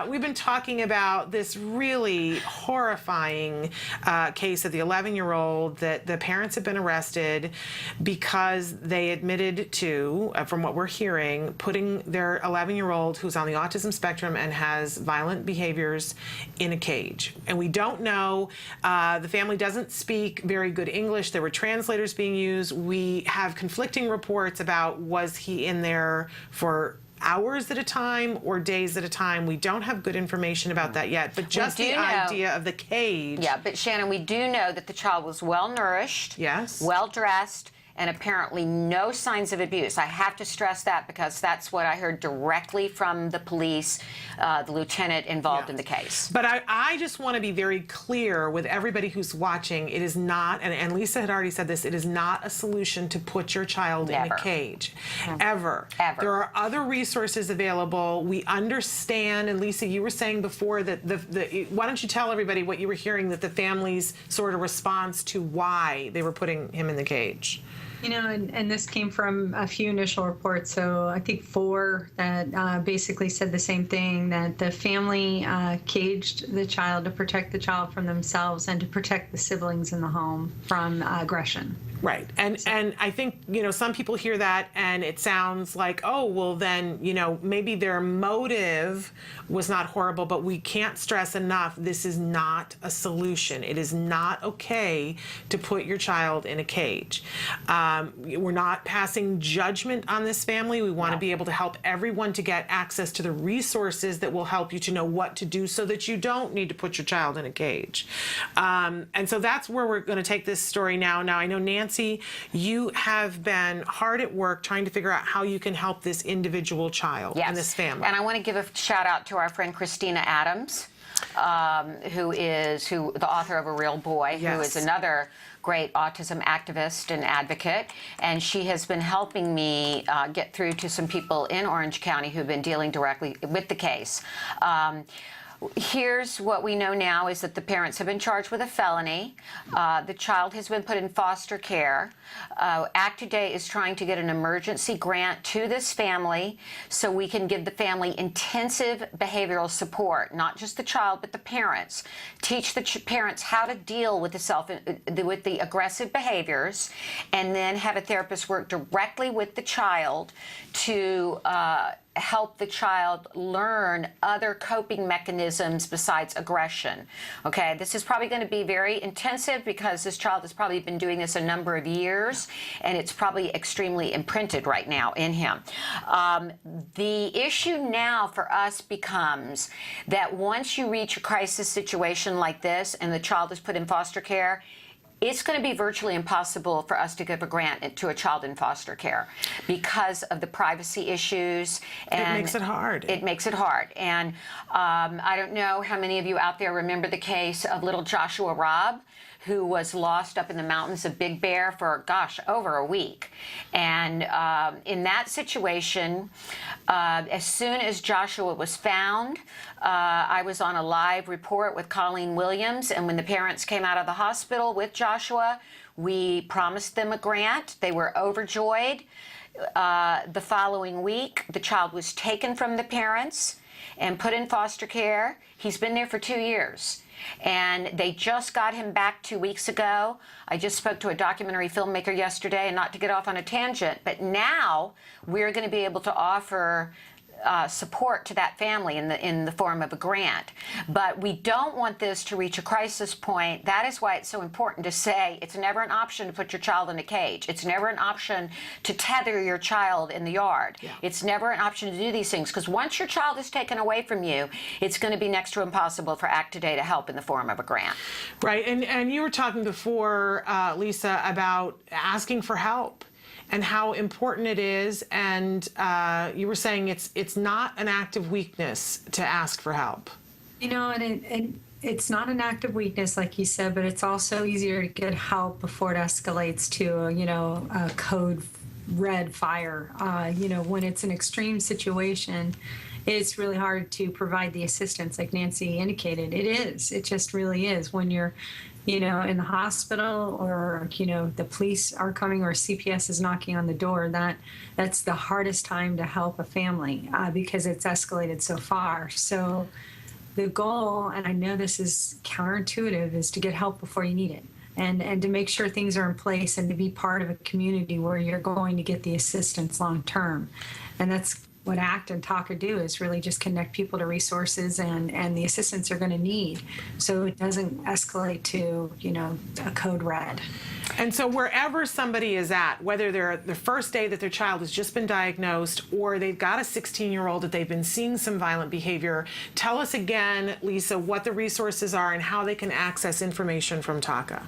We've been talking about this really horrifying case of the 11-year-old that the parents have been arrested because they admitted to, from what we're hearing, putting their 11-year-old who's on the autism spectrum and has violent behaviors in a cage. And we don't know, the family doesn't speak very good English. There were translators being used. We have conflicting reports about was he in there for hours at a time or days at a time. We don't have good information about that yet, but just the idea of the cage. Yeah, but Shannon, we do know that the child was well nourished, yes, well dressed, and apparently no signs of abuse. I have to stress that because that's what I heard directly from the police, the lieutenant involved in the case. But I just want to be very clear with everybody who's watching. It is not, and Lisa had already said this, it is not a solution to put your child in a cage. Ever. There are other resources available. We understand, and Lisa, you were saying before that why don't you tell everybody what you were hearing, that the family's sort of response to why they were putting him in the cage? You know, and this came from a few initial reports, so I think 4 that basically said the same thing, that the family caged the child to protect the child from themselves and to protect the siblings in the home from aggression. Right. And I think, you know, some people hear that and it sounds like, oh, well, then, you know, maybe their motive was not horrible, but we can't stress enough, this is not a solution. It is not okay to put your child in a cage. We're not passing judgment on this family. We want to be able to help everyone to get access to the resources that will help you to know what to do so that you don't need to put your child in a cage. And so that's where we're going to take this story now. Now, I know, Nancy, you have been hard at work trying to figure out how you can help this individual child and this family. And I want to give a shout out to our friend Christina Adams, who the author of A Real Boy, who is another great autism activist and advocate, and she has been helping me get through to some people in Orange County who've been dealing directly with the case. Here's what we know now is that the parents have been charged with a felony. The child has been put in foster care. Act Today is trying to get an emergency grant to this family so we can give the family intensive behavioral support, not just the child, but the parents. Teach the parents how to deal with the aggressive behaviors, and then have a therapist work directly with the child to help the child learn other coping mechanisms besides aggression. Okay, this is probably going to be very intensive because this child has probably been doing this a number of years, and it's probably extremely imprinted right now in him. The issue now for us becomes that once you reach a crisis situation like this and the child is put in foster care, it's going to be virtually impossible for us to give a grant to a child in foster care because of the privacy issues. And it makes it hard. It makes it hard. And I don't know how many of you out there remember the case of little Joshua Robb, who was lost up in the mountains of Big Bear for, gosh, over a week. And in that situation, as soon as Joshua was found, I was on a live report with Colleen Williams, and when the parents came out of the hospital with Joshua, we promised them a grant. They were overjoyed. The following week, the child was taken from the parents and put in foster care. He's been there for 2 years. And they just got him back 2 weeks ago. I just spoke to a documentary filmmaker yesterday, and not to get off on a tangent, but now we're going to be able to offer support to that family in the form of a grant. But we don't want this to reach a crisis point. That is why it's so important to say it's never an option to put your child in a cage. It's never an option to tether your child in the yard. It's never an option to do these things, because once your child is taken away from you, it's going to be next to impossible for Act Today to help in the form of a grant. Right, and you were talking before, Lisa, about asking for help and how important it is, and you were saying it's not an act of weakness to ask for help. You know, and it's not an act of weakness, like you said, but it's also easier to get help before it escalates to, a code red fire. When it's an extreme situation, it's really hard to provide the assistance like Nancy indicated. It just really is. When you're in the hospital, or, the police are coming, or CPS is knocking on the door, that's the hardest time to help a family because it's escalated so far. So the goal, and I know this is counterintuitive, is to get help before you need it. And to make sure things are in place, and to be part of a community where you're going to get the assistance long term. And that's what ACT and TACA do, is really just connect people to resources and the assistance they're going to need, so it doesn't escalate to, a code red. And so wherever somebody is at, whether they're the first day that their child has just been diagnosed, or they've got a 16-year-old that they've been seeing some violent behavior, tell us again, Lisa, what the resources are and how they can access information from TACA.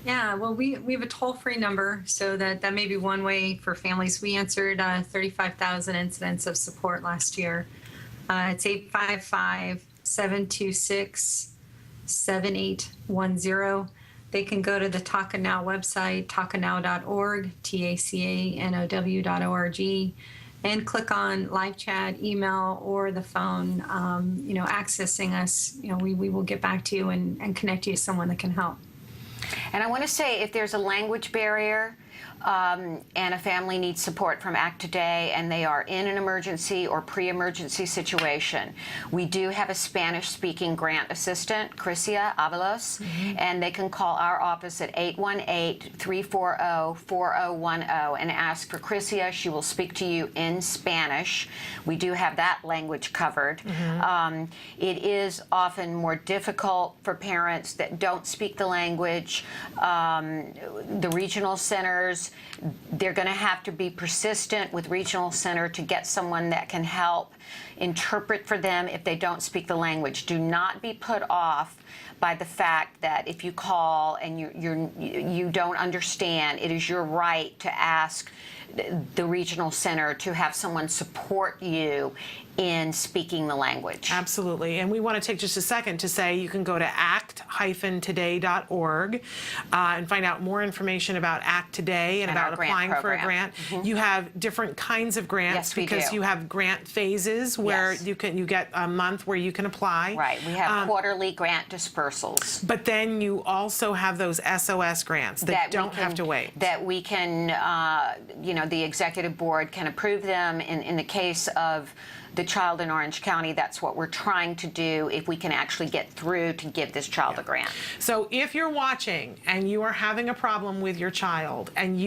Yeah, well, we have a toll-free number, so that may be one way for families. We answered 35,000 incidents of support last year. It's 855-726-7810. They can go to the TACA Now website, tacanow.org, TACANOW.org, and click on live chat, email, or the phone. Accessing us, we will get back to you and connect you to someone that can help. And I want to say, if there's a language barrier and a family needs support from ACT Today and they are in an emergency or pre-emergency situation, we do have a Spanish-speaking grant assistant, Crisia Avalos, and they can call our office at 818-340-4010 and ask for Crisia. She will speak to you in Spanish. We do have that language covered. It is often more difficult for parents that don't speak the language. The regional centers, they're going to have to be persistent with regional center to get someone that can help interpret for them if they don't speak the language. Do not be put off by the fact that if you call and you don't understand, it is your right to ask the regional center to have someone support you in speaking the language. Absolutely. And we want to take just a second to say you can go to act-today.org and find out more information about ACT Today and about applying for a grant. You have different kinds of grants because you have grant phases where you get a month where you can apply. Right. We have quarterly grant dispersals. But then you also have those SOS grants that don't have to wait. That we can, the executive board can approve them. In the case of the child in Orange County, that's what we're trying to do if we can actually get through to give this child a grant. So if you're watching and you are having a problem with your child, and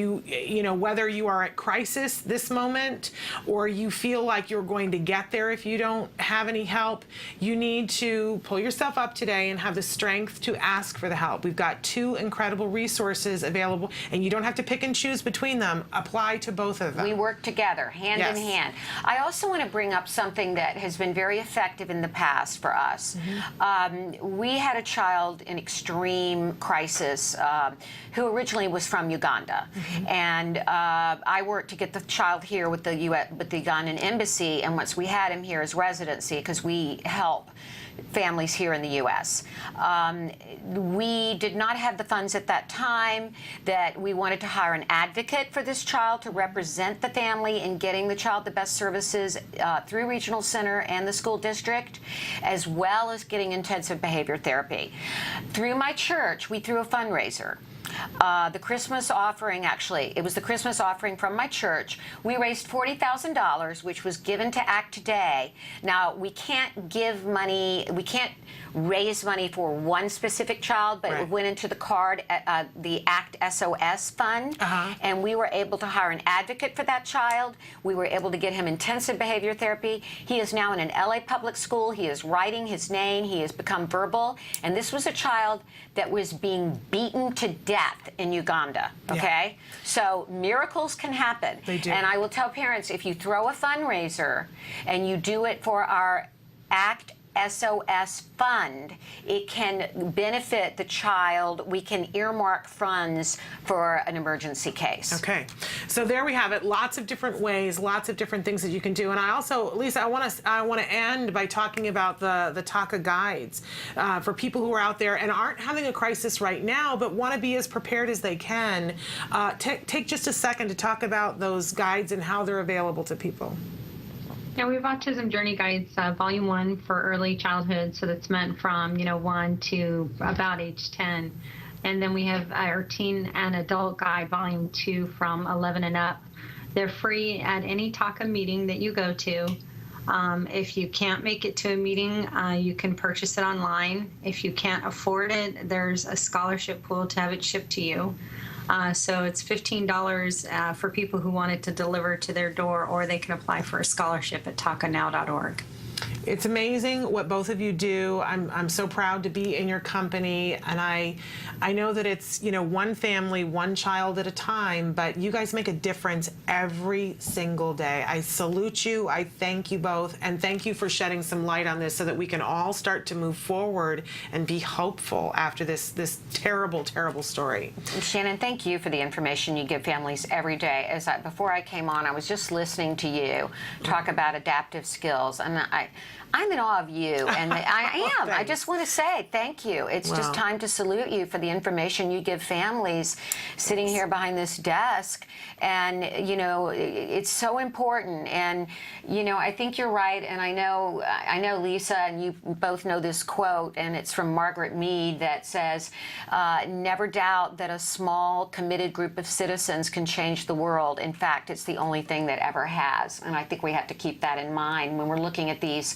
whether you are at crisis this moment or you feel like you're going to get there if you don't have any help, you need to pull yourself up today and have the strength to ask for the help. We've got 2 incredible resources available, and you don't have to pick and choose between them. Apply to both of them. We work together, hand in hand. I also want to bring up something that has been very effective in the past for us. We had a child in extreme crisis who originally was from Uganda, and I worked to get the child here with the Ugandan embassy, and once we had him here as residency, because we help families here in the U.S. We did not have the funds at that time that we wanted to hire an advocate for this child to represent the family in getting the child the best services through Regional Center and the school district, as well as getting intensive behavior therapy. Through my church, we threw a fundraiser. The Christmas offering, actually, it was the Christmas offering from my church. We raised $40,000, which was given to ACT Today. Now, we can't give money, we can't raise money for one specific child, but it went into the card, the ACT SOS fund, and we were able to hire an advocate for that child. We were able to get him intensive behavior therapy. He is now in an LA public school. He is writing his name. He has become verbal. And this was a child that was being beaten to death in Uganda, okay? So miracles can happen. They do. And I will tell parents, if you throw a fundraiser and you do it for our ACT SOS fund, it can benefit the child. We can earmark funds for an emergency case. Okay, so there we have it. Lots of different ways, lots of different things that you can do. And I also, Lisa, I want to end by talking about the TACA guides for people who are out there and aren't having a crisis right now, but want to be as prepared as they can. Take just a second to talk about those guides and how they're available to people. Yeah, we have Autism Journey Guides, Volume 1 for early childhood, so that's meant from, 1 to about age 10. And then we have our Teen and Adult Guide, Volume 2 from 11 and up. They're free at any TACA meeting that you go to. If you can't make it to a meeting, you can purchase it online. If you can't afford it, there's a scholarship pool to have it shipped to you. So it's $15 for people who want it to deliver to their door, or they can apply for a scholarship at tacanow.org. It's amazing what both of you do. I'm so proud to be in your company, and I know that it's one family, one child at a time, but you guys make a difference every single day. I salute you. I thank you both, and thank you for shedding some light on this so that we can all start to move forward and be hopeful after this terrible, terrible story. Shannon, thank you for the information you give families every day. Before I came on, I was just listening to you talk about adaptive skills, and I'm in awe of you, and I am. I just want to say thank you. It's just time to salute you for the information you give families sitting here behind this desk. And, it's so important. And, I think you're right. And I know Lisa, and you both know this quote, and it's from Margaret Mead that says, never doubt that a small, committed group of citizens can change the world. In fact, it's the only thing that ever has. And I think we have to keep that in mind when we're looking at these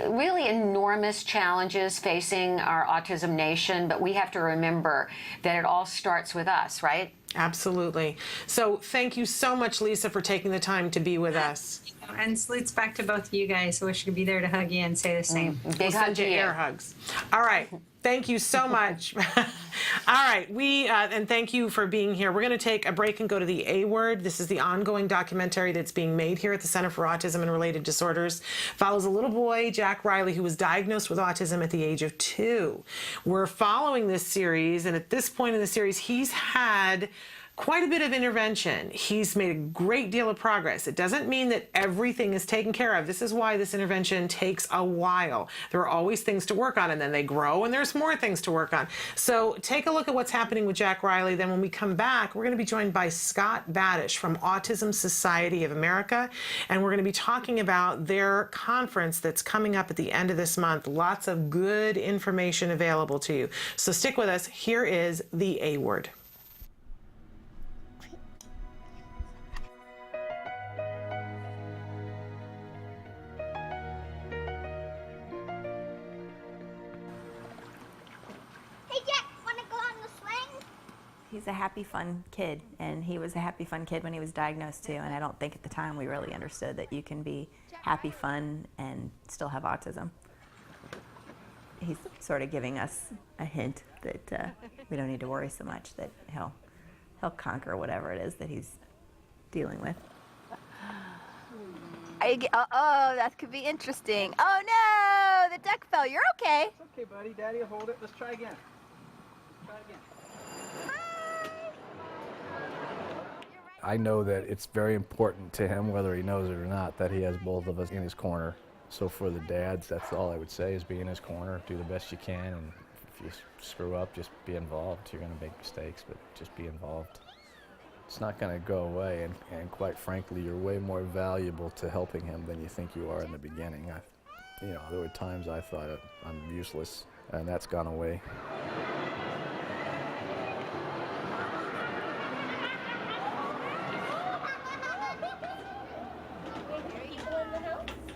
really enormous challenges facing our autism nation, but we have to remember that it all starts with us, right? Absolutely. So thank you so much, Lisa, for taking the time to be with us. And salutes back to both of you guys. I wish I could be there to hug you and say the same. We'll send you air hugs. All right. Thank you so much. All right. And thank you for being here. We're going to take a break and go to the A Word. This is the ongoing documentary that's being made here at the Center for Autism and Related Disorders. Follows a little boy, Jack Riley, who was diagnosed with autism at the age of 2. We're following this series, and at this point in the series, he's had quite a bit of intervention. He's made a great deal of progress. It doesn't mean that everything is taken care of. This is why this intervention takes a while. There are always things to work on, and then they grow, and there's more things to work on. So take a look at what's happening with Jack Riley. Then when we come back, we're going to be joined by Scott Badish from Autism Society of America, and we're going to be talking about their conference that's coming up at the end of this month. Lots of good information available to you. So stick with us. Here is the A Word. He's a happy, fun kid, and he was a happy, fun kid when he was diagnosed too, and I don't think at the time we really understood that you can be happy, fun, and still have autism. He's sort of giving us a hint that we don't need to worry so much, that he'll conquer whatever it is that he's dealing with. Uh-oh, that could be interesting. Oh no, the deck fell. You're okay. It's okay, buddy. Daddy will hold it. Let's try again. Try again. I know that it's very important to him, whether he knows it or not, that he has both of us in his corner. So for the dads, that's all I would say, is be in his corner, do the best you can, and if you screw up, just be involved. You're going to make mistakes, but just be involved. It's not going to go away, and quite frankly, you're way more valuable to helping him than you think you are in the beginning. There were times I thought I'm useless, and that's gone away.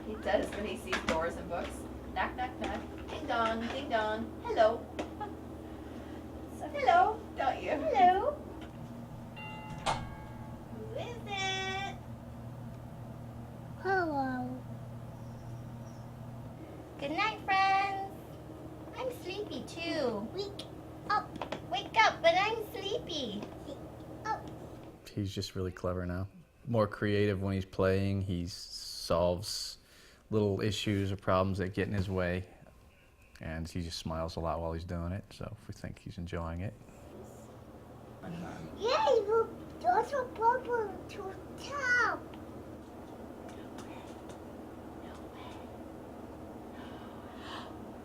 He does when he sees doors and books. Knock, knock, knock. Ding dong, ding dong. Hello. So, hello, don't you? Hello. Who is it? Hello. Good night, friends. I'm sleepy too. Wake up. Wake up, but I'm sleepy. Wake up. He's just really clever now. More creative when he's playing. He solves little issues or problems that get in his way, and he just smiles a lot while he's doing it, so we think he's enjoying it. Yeah, you will also bubble to top.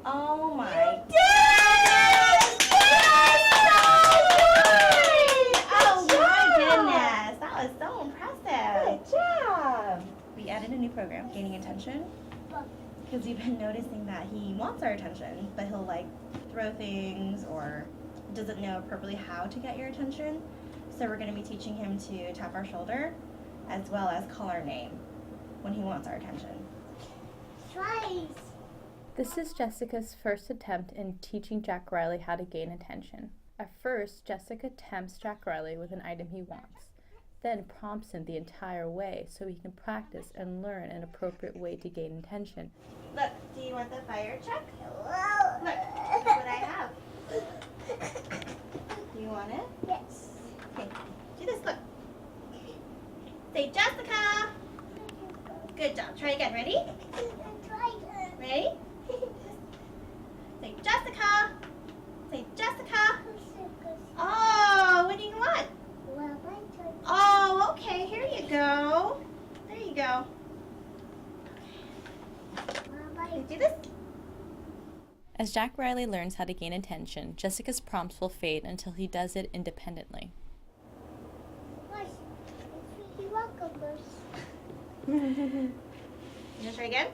Oh my God! Oh my goodness, that was so impressive. Good job. We added a new program, Gaining Attention, because we've been noticing that he wants our attention, but he'll like throw things or doesn't know appropriately how to get your attention. So we're going to be teaching him to tap our shoulder as well as call our name when he wants our attention. Twice. This is Jessica's first attempt in teaching Jack Riley how to gain attention. At first, Jessica tempts Jack Riley with an item he wants, then prompts him the entire way so he can practice and learn an appropriate way to gain attention. Look, do you want the fire truck? Look, that's what I have. You want it? Yes. Okay, do this, look. Say Jessica! Good job, try again, ready? Ready? Say Jessica! Say Jessica! Oh, what do you want? Oh, okay, here you go. There you go. Okay, do this. As Jack Riley learns how to gain attention, Jessica's prompts will fade until he does it independently. You want to try again?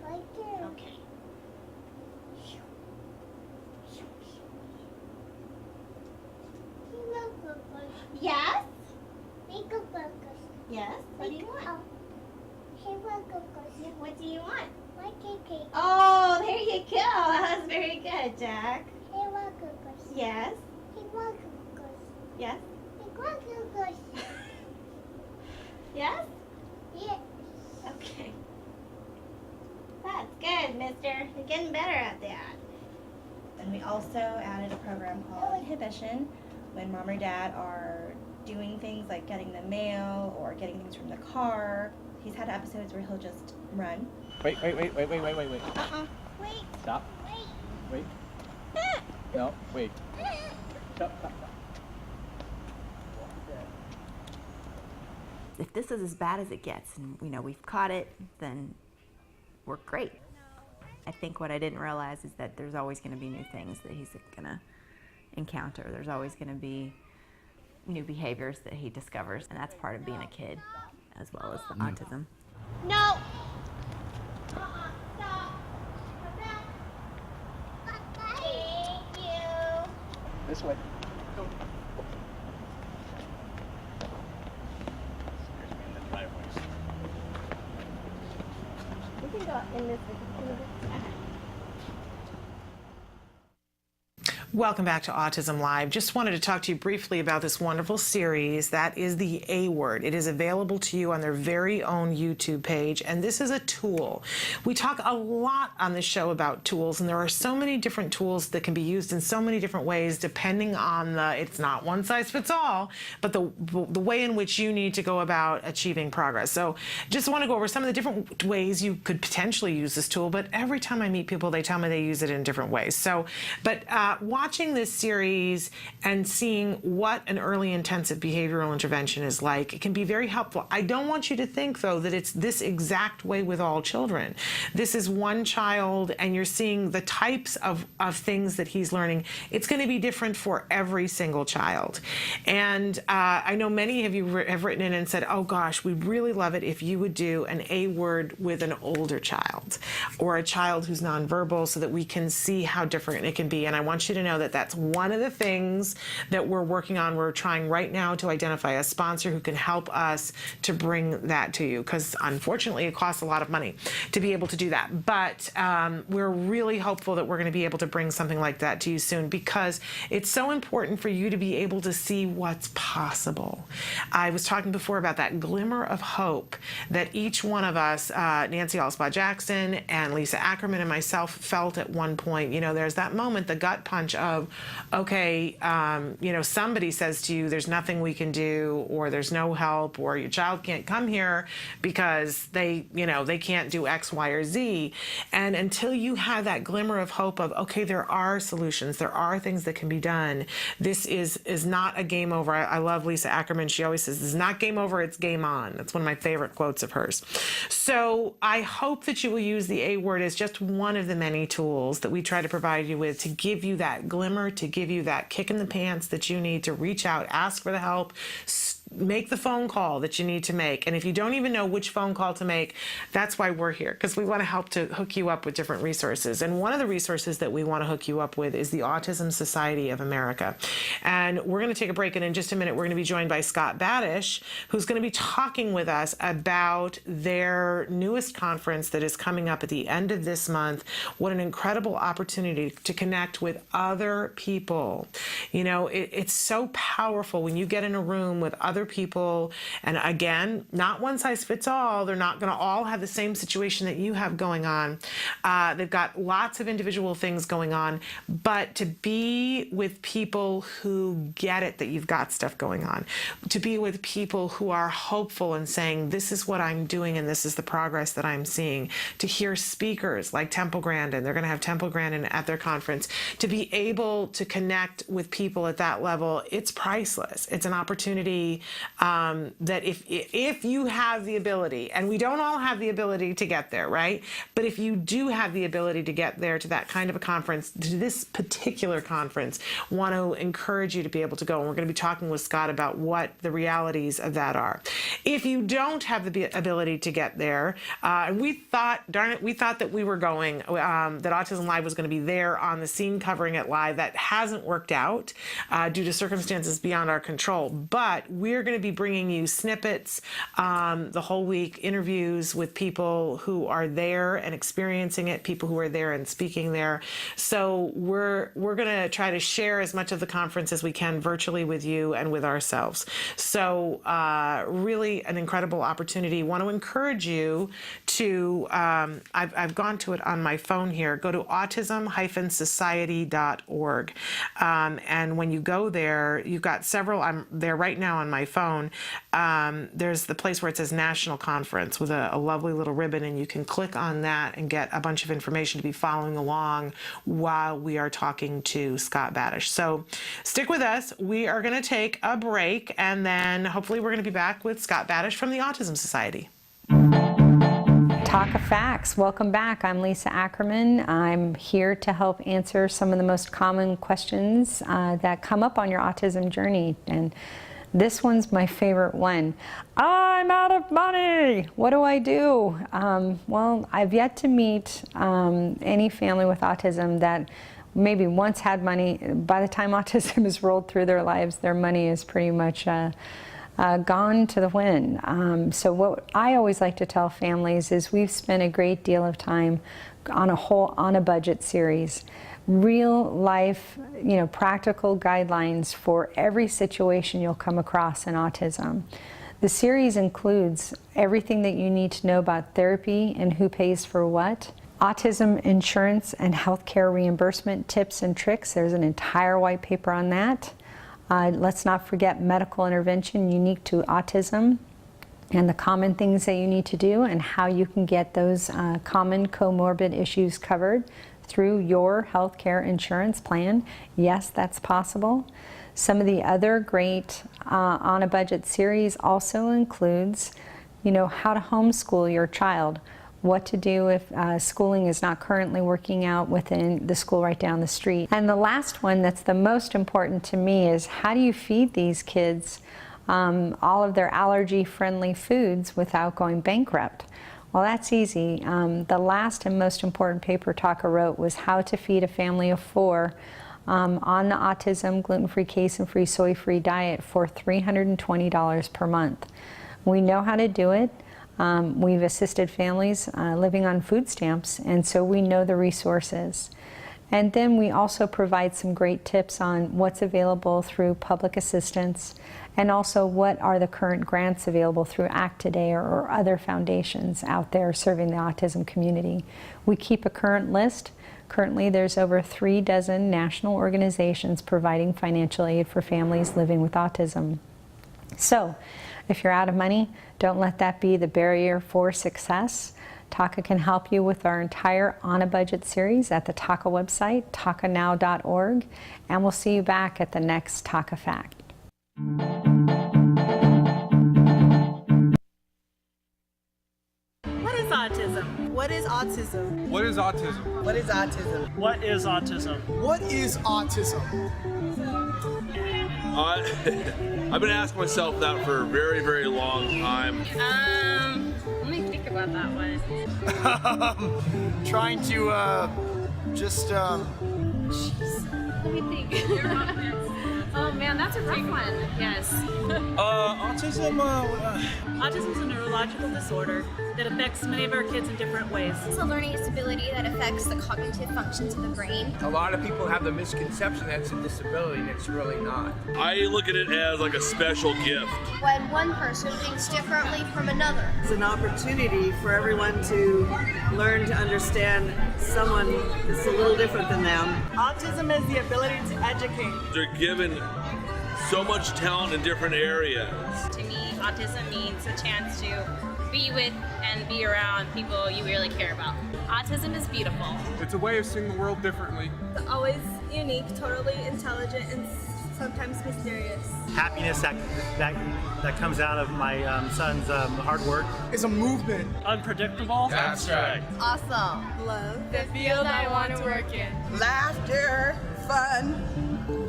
Okay. Yes? Yes? What do you want? What do you want? Oh, there you go. That was very good, Jack. Yes? Yes? Yes? Yes. Okay. That's good, mister. You're getting better at that. And we also added a program called Inhibition when mom or dad are doing things like getting the mail or getting things from the car. He's had episodes where he'll just run. Wait. Wait. Stop. Wait. No, wait. Stop. If this is as bad as it gets and we've caught it, then we're great. I think what I didn't realize is that there's always going to be new things that he's going to encounter. There's always going to be new behaviors that he discovers, and that's part of being a kid as well as the autism. No! Stop! Thank you! This way. Go. We can go in this. Welcome back to Autism Live. Just wanted to talk to you briefly about this wonderful series that is the A Word. It is available to you on their very own YouTube page, and this is a tool. We talk a lot on this show about tools, and there are so many different tools that can be used in so many different ways depending on it's not one size fits all, but the way in which you need to go about achieving progress. So just want to go over some of the different ways you could potentially use this tool, but every time I meet people, they tell me they use it in different ways. So, but watching this series and seeing what an early intensive behavioral intervention is like, it can be very helpful. I don't want you to think, though, that it's this exact way with all children. This is one child, and you're seeing the types of things that he's learning. It's going to be different for every single child. And I know many of you have written in and said, oh gosh, we'd really love it if you would do an A Word with an older child or a child who's nonverbal so that we can see how different it can be. And I want you to know that that's one of the things that we're working on. We're trying right now to identify a sponsor who can help us to bring that to you, because unfortunately it costs a lot of money to be able to do that. But we're really hopeful that we're going to be able to bring something like that to you soon, because it's so important for you to be able to see what's possible. I was talking before about that glimmer of hope that each one of us, Nancy Alspaugh-Jackson and Lisa Ackerman and myself, felt at one point. There's that moment, the gut punch of, okay, somebody says to you, there's nothing we can do, or there's no help, or your child can't come here because they can't do X, Y, or Z. And until you have that glimmer of hope of, okay, there are solutions, there are things that can be done. This is not a game over. I love Lisa Ackerman. She always says, it's not game over, it's game on. That's one of my favorite quotes of hers. So I hope that you will use the A Word as just one of the many tools that we try to provide you with to give you that glimmer, to give you that kick in the pants that you need to reach out, ask for the help, make the phone call that you need to make. And if you don't even know which phone call to make, that's why we're here, because we want to help to hook you up with different resources. And one of the resources that we want to hook you up with is the Autism Society of America. And we're going to take a break, and in just a minute we're going to be joined by Scott Badish, who's going to be talking with us about their newest conference that is coming up at the end of this month. What an incredible opportunity to connect with other people. You know, it's so powerful when you get in a room with other people, and again, not one size fits all. They're not going to all have the same situation that you have going on. They've got lots of individual things going on, but to be with people who get it, that you've got stuff going on, to be with people who are hopeful and saying, this is what I'm doing and this is the progress that I'm seeing, to hear speakers like Temple Grandin, they're going to have Temple Grandin at their conference, to be able to connect with people at that level, it's priceless. It's an opportunity that if you have the ability, and we don't all have the ability to get there, right? But if you do have the ability to get there to that kind of a conference, to this particular conference, want to encourage you to be able to go. And we're going to be talking with Scott about what the realities of that are. If you don't have the ability to get there, and we thought, darn it, we thought that we were going, that Autism Live was going to be there on the scene covering it live. That hasn't worked out due to circumstances beyond our control. But we're going to be bringing you snippets the whole week, interviews with people who are there and experiencing it, people who are there and speaking there. So we're going to try to share as much of the conference as we can virtually with you and with ourselves. So really an incredible opportunity. Want to encourage you to, I've gone to it on my phone here, go to autism-society.org. And when you go there, you've got several, I'm there right now on my phone. There's the place where it says National Conference with a lovely little ribbon, and you can click on that and get a bunch of information to be following along while we are talking to Scott Badish. So stick with us. We are going to take a break, and then hopefully we're going to be back with Scott Badish from the Autism Society. Talk of Facts. Welcome back. I'm Lisa Ackerman. I'm here to help answer some of the most common questions that come up on your autism journey. And this one's my favorite one. I'm out of money. What do I do? Well, I've yet to meet any family with autism that maybe once had money. By the time autism is rolled through their lives, their money is pretty much gone to the wind. So what I always like to tell families is we've spent a great deal of time on a budget series. Real life, practical guidelines for every situation you'll come across in autism. The series includes everything that you need to know about therapy and who pays for what, autism insurance and healthcare reimbursement tips and tricks. There's an entire white paper on that. Let's not forget medical intervention unique to autism and the common things that you need to do and how you can get those common comorbid issues covered through your healthcare insurance plan. Yes, that's possible. Some of the other great on a budget series also includes, how to homeschool your child, what to do if schooling is not currently working out within the school right down the street. And the last one that's the most important to me is how do you feed these kids all of their allergy-friendly foods without going bankrupt? Well, that's easy. The last and most important paper Taka wrote was how to feed a family of 4 on the autism, gluten-free, casein-free, soy-free diet for $320 per month. We know how to do it. We've assisted families living on food stamps, and so we know the resources. And then we also provide some great tips on what's available through public assistance, and also what are the current grants available through ACT Today or other foundations out there serving the autism community. We keep a current list. Currently, there's over 36 national organizations providing financial aid for families living with autism. So, if you're out of money, don't let that be the barrier for success. Taka can help you with our entire On a Budget series at the Taka website, takanow.org, and we'll see you back at the next Taka Fact. What is autism? What is autism? What is autism? What is autism? What is autism? What is autism? I've been asking myself that for a very, very long time. Let me think about that one. Trying to, Jeez. Let me think. Oh man, that's a rough one. Yes. Autism. Autism is a neurological disorder that affects many of our kids in different ways. It's a learning disability that affects the cognitive functions of the brain. A lot of people have the misconception that it's a disability, and it's really not. I look at it as like a special gift. When one person thinks differently from another. It's an opportunity for everyone to learn to understand someone that's a little different than them. Autism is the ability to educate. They're given so much talent in different areas. To me, autism means a chance to be with and be around people you really care about. Autism is beautiful. It's a way of seeing the world differently. It's always unique, totally intelligent, and sometimes mysterious. Happiness that comes out of my son's hard work. It's a movement. Unpredictable. Abstract. Awesome. Love. The field I want to work in. Laughter, fun,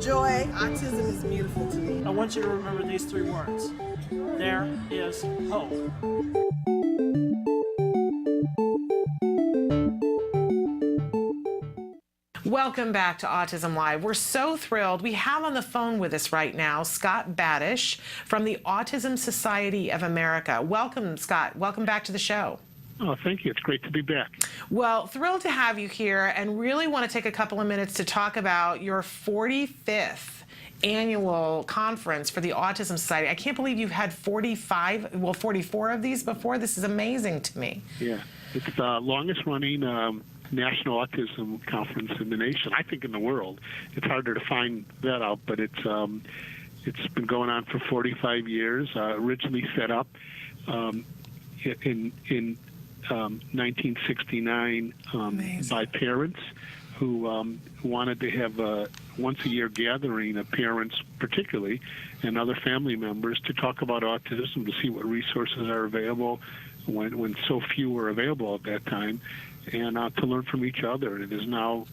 joy. Autism is beautiful to me. I want you to remember these 3 words. There is hope. Welcome back to Autism Live. We're so thrilled. We have on the phone with us right now Scott Badish from the Autism Society of America. Welcome, Scott. Welcome back to the show. Oh, thank you. It's great to be back. Well, thrilled to have you here, and really want to take a couple of minutes to talk about your 45th annual conference for the Autism Society. I can't believe you've had 44 of these before. This is amazing to me. Yeah, it's the longest running national autism conference in the nation, I think in the world. It's harder to find that out, but it's been going on for 45 years, originally set up in 1969 by parents who wanted to have a once-a-year gathering of parents, particularly, and other family members to talk about autism, to see what resources are available when so few were available at that time, and to learn from each other. It has now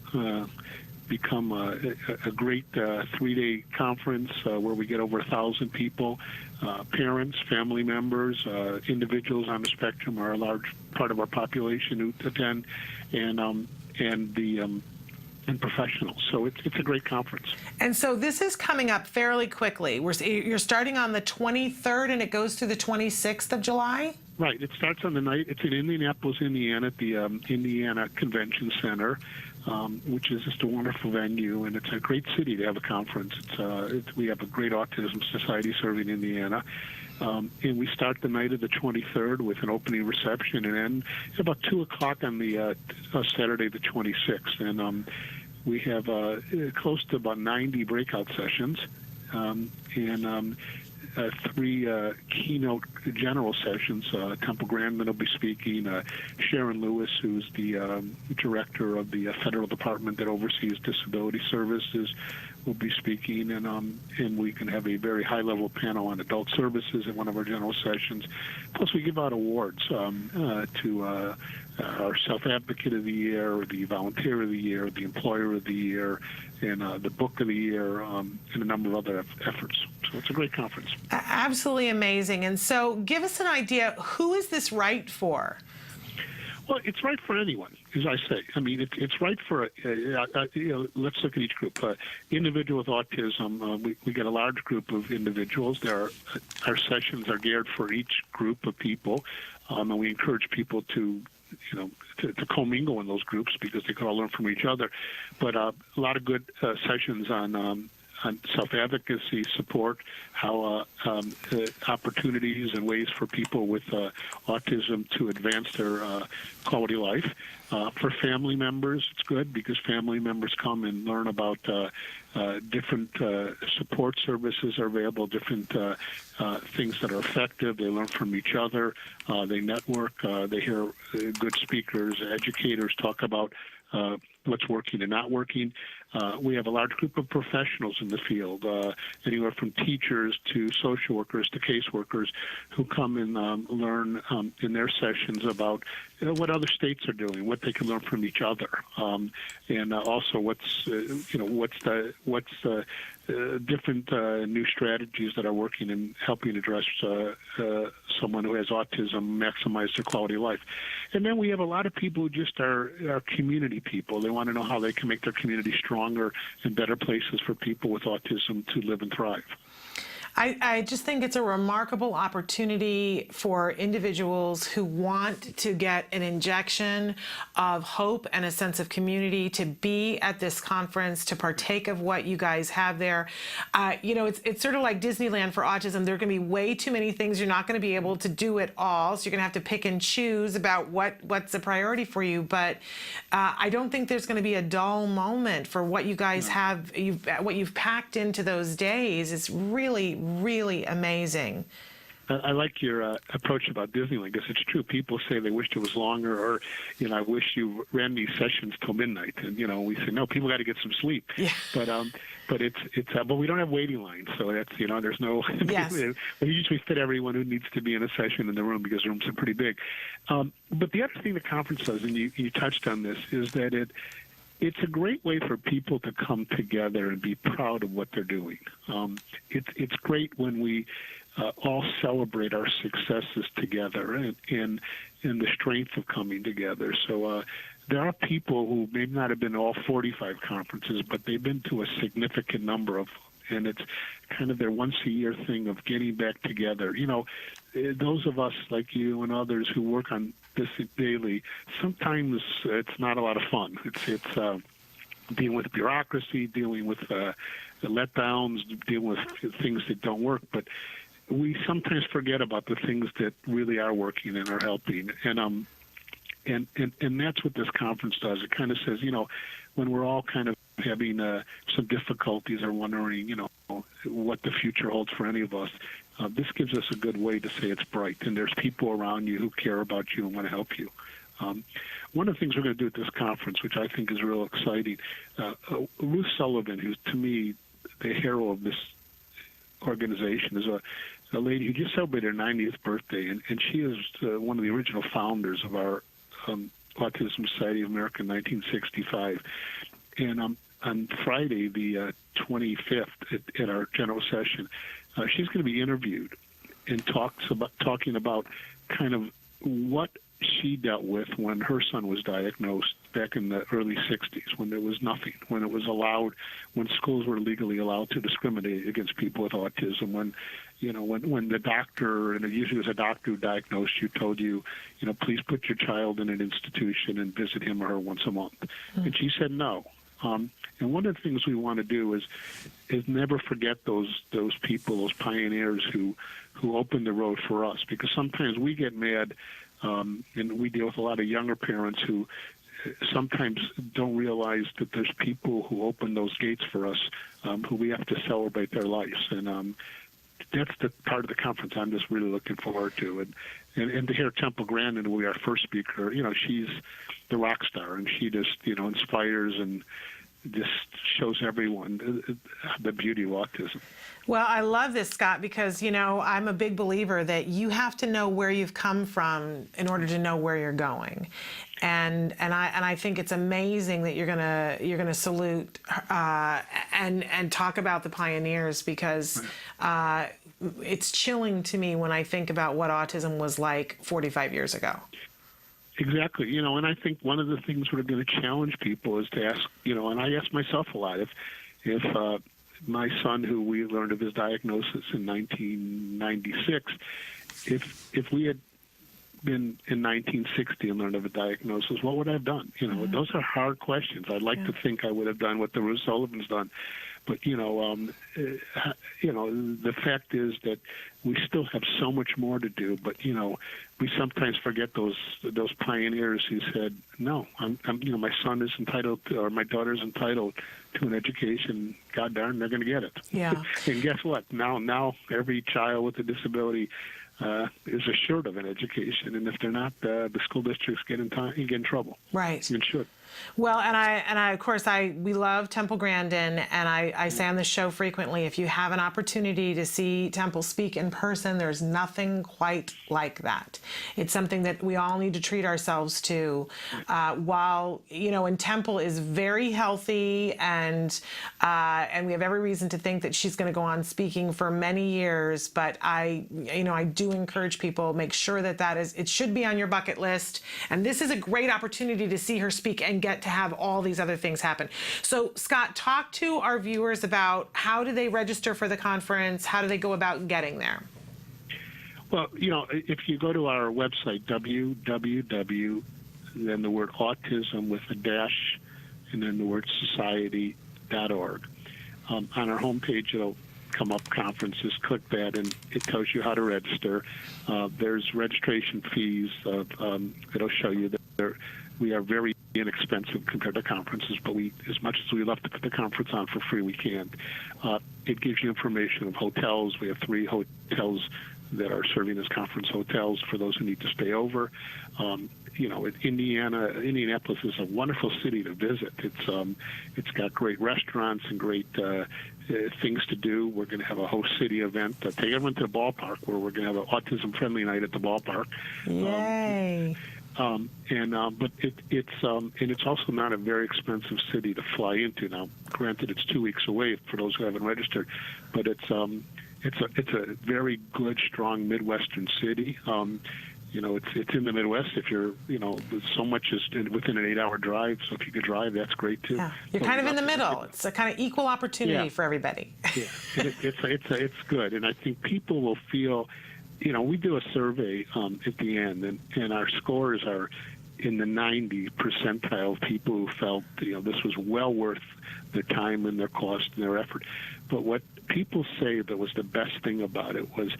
become a great 3-day conference where we get over 1,000 people. Parents, family members, individuals on the spectrum are a large part of our population who attend, and professionals. So it's a great conference. And so this is coming up fairly quickly. You're starting on the 23rd and it goes through the 26th of July? Right. It starts on the night. It's in Indianapolis, Indiana, at the Indiana Convention Center, which is just a wonderful venue, and it's a great city to have a conference. We have a great autism society serving Indiana. And we start the night of the 23rd with an opening reception and end about 2 o'clock on the Saturday the 26th. And we have close to about 90 breakout sessions and 3 keynote general sessions. Temple Grandin will be speaking. Sharon Lewis, who's the director of the federal department that oversees disability services, will be speaking, and we can have a very high-level panel on adult services in one of our general sessions. Plus, we give out awards to our Self-Advocate of the Year, the Volunteer of the Year, the Employer of the Year, and the Book of the Year, and a number of other efforts. So it's a great conference. Absolutely amazing. And so give us an idea, who is this right for? Well, it's right for anyone, as I say. I mean, it's right for, let's look at each group. Individual with autism, we get a large group of individuals. Our sessions are geared for each group of people, and we encourage people to commingle in those groups because they can all learn from each other. But a lot of good sessions on self-advocacy support, how opportunities and ways for people with autism to advance their quality of life. For family members, it's good because family members come and learn about different support services are available, different things that are effective. They learn from each other. They network. They hear good speakers, educators talk about what's working and not working. We have a large group of professionals in the field, anywhere from teachers to social workers to caseworkers, who come and learn in their sessions about what other states are doing, what they can learn from each other, and also what's the different new strategies that are working and helping address someone who has autism, maximize their quality of life. And then we have a lot of people who just are community people. They want to know how they can make their community stronger and better places for people with autism to live and thrive. I just think it's a remarkable opportunity for individuals who want to get an injection of hope and a sense of community to be at this conference, to partake of what you guys have there. You know, it's sort of like Disneyland for autism. There are going to be way too many things. You're not going to be able to do it all, so you're going to have to pick and choose about what's a priority for you. But I don't think there's going to be a dull moment for what you guys have, what you've packed into those days. It's really amazing. I like your approach about Disneyland, because it's true. People say they wished it was longer, or, you know, I wish you ran these sessions till midnight. And, you know, we say, no, people got to get some sleep. Yeah. But but we don't have waiting lines, so that's, you know, there's no. Yes. We usually fit everyone who needs to be in a session in the room, because the rooms are pretty big. But the other thing the conference does, and you touched on this, is that it's a great way for people to come together and be proud of what they're doing. It's great when we all celebrate our successes together and the strength of coming together. So there are people who may not have been to all 45 conferences, but they've been to a significant number of, and it's kind of their once-a-year thing of getting back together. You know, those of us like you and others who work on this daily, sometimes it's not a lot of fun. It's dealing with bureaucracy, dealing with the letdowns, dealing with things that don't work. But we sometimes forget about the things that really are working and are helping. And that's what this conference does. It kind of says, you know, when we're all kind of having some difficulties or wondering, you know, what the future holds for any of us, this gives us a good way to say it's bright, and there's people around you who care about you and want to help you. One of the things we're going to do at this conference, which I think is real exciting, Ruth Sullivan, who's to me the hero of this organization, is a lady who just celebrated her 90th birthday, and she is one of the original founders of our Autism Society of America in 1965. And on Friday, the 25th, at our general session, she's going to be interviewed and talking about kind of what she dealt with when her son was diagnosed back in the early 60s, when there was nothing, when it was allowed, when schools were legally allowed to discriminate against people with autism, when, you know, when the doctor, and it usually was a doctor who diagnosed you, told you, you know, please put your child in an institution and visit him or her once a month. Mm-hmm. And she said no. And one of the things we want to do is never forget those people, those pioneers who opened the road for us, because sometimes we get mad, and we deal with a lot of younger parents who sometimes don't realize that there's people who open those gates for us, who we have to celebrate their lives. And that's the part of the conference I'm just really looking forward to. And to hear Temple Grandin, who will be our first speaker, you know, she's the rock star, and she just, you know, inspires and just shows everyone the beauty of autism. Well, I love this, Scott, because, you know, I'm a big believer that you have to know where you've come from in order to know where you're going. And I think it's amazing that you're gonna salute and talk about the pioneers, because it's chilling to me when I think about what autism was like 45 years ago. Exactly. You know, and I think one of the things we're going to challenge people is to ask, you know, and I ask myself a lot, if my son, who we learned of his diagnosis in 1996, if we had been in 1960 and learned of a diagnosis, what would I have done? You know, those are hard questions. I'd like to think I would have done what the Ruth Sullivan's done. But, you know, the fact is that we still have so much more to do. But, you know, we sometimes forget those pioneers who said, no, you know, my son is entitled to, or my daughter is entitled to an education. God darn, they're going to get it. Yeah. And guess what? Now every child with a disability is assured of an education, and if they're not, the school districts get in trouble. Right. And should. Well, and of course, we love Temple Grandin, and I say on the show frequently, if you have an opportunity to see Temple speak in person, there's nothing quite like that. It's something that we all need to treat ourselves to. While, and Temple is very healthy, and we have every reason to think that she's going to go on speaking for many years, but I do encourage people, make sure that it should be on your bucket list, and this is a great opportunity to see her speak and get to have all these other things happen. So, Scott, talk to our viewers about how do they register for the conference? How do they go about getting there? Well, if you go to our website, www, then the word autism with a dash, and then the word society.org. On our homepage, it'll come up conferences, click that, and it tells you how to register. There's registration fees. It'll show you that we are very inexpensive compared to conferences, but as much as we love to put the conference on for free, we can. It gives you information of hotels. We have 3 hotels that are serving as conference hotels for those who need to stay over. Indianapolis is a wonderful city to visit. It's got great restaurants and great things to do. We're going to have a host city event. Take everyone to the ballpark, where we're going to have an autism-friendly night at the ballpark. Yay! But it's also not a very expensive city to fly into. Now, granted, it's 2 weeks away for those who haven't registered, but it's a very good, strong Midwestern city. It's in the Midwest. If you're, so much is within an 8-hour drive. So if you could drive, that's great too. Yeah. You're kind of in the middle. It's a kind of equal opportunity for everybody. Yeah, it's good, and I think people will feel. We do a survey at the end, and our scores are in the 90 percentile of people who felt this was well worth their time and their cost and their effort. But what people say that was the best thing about it was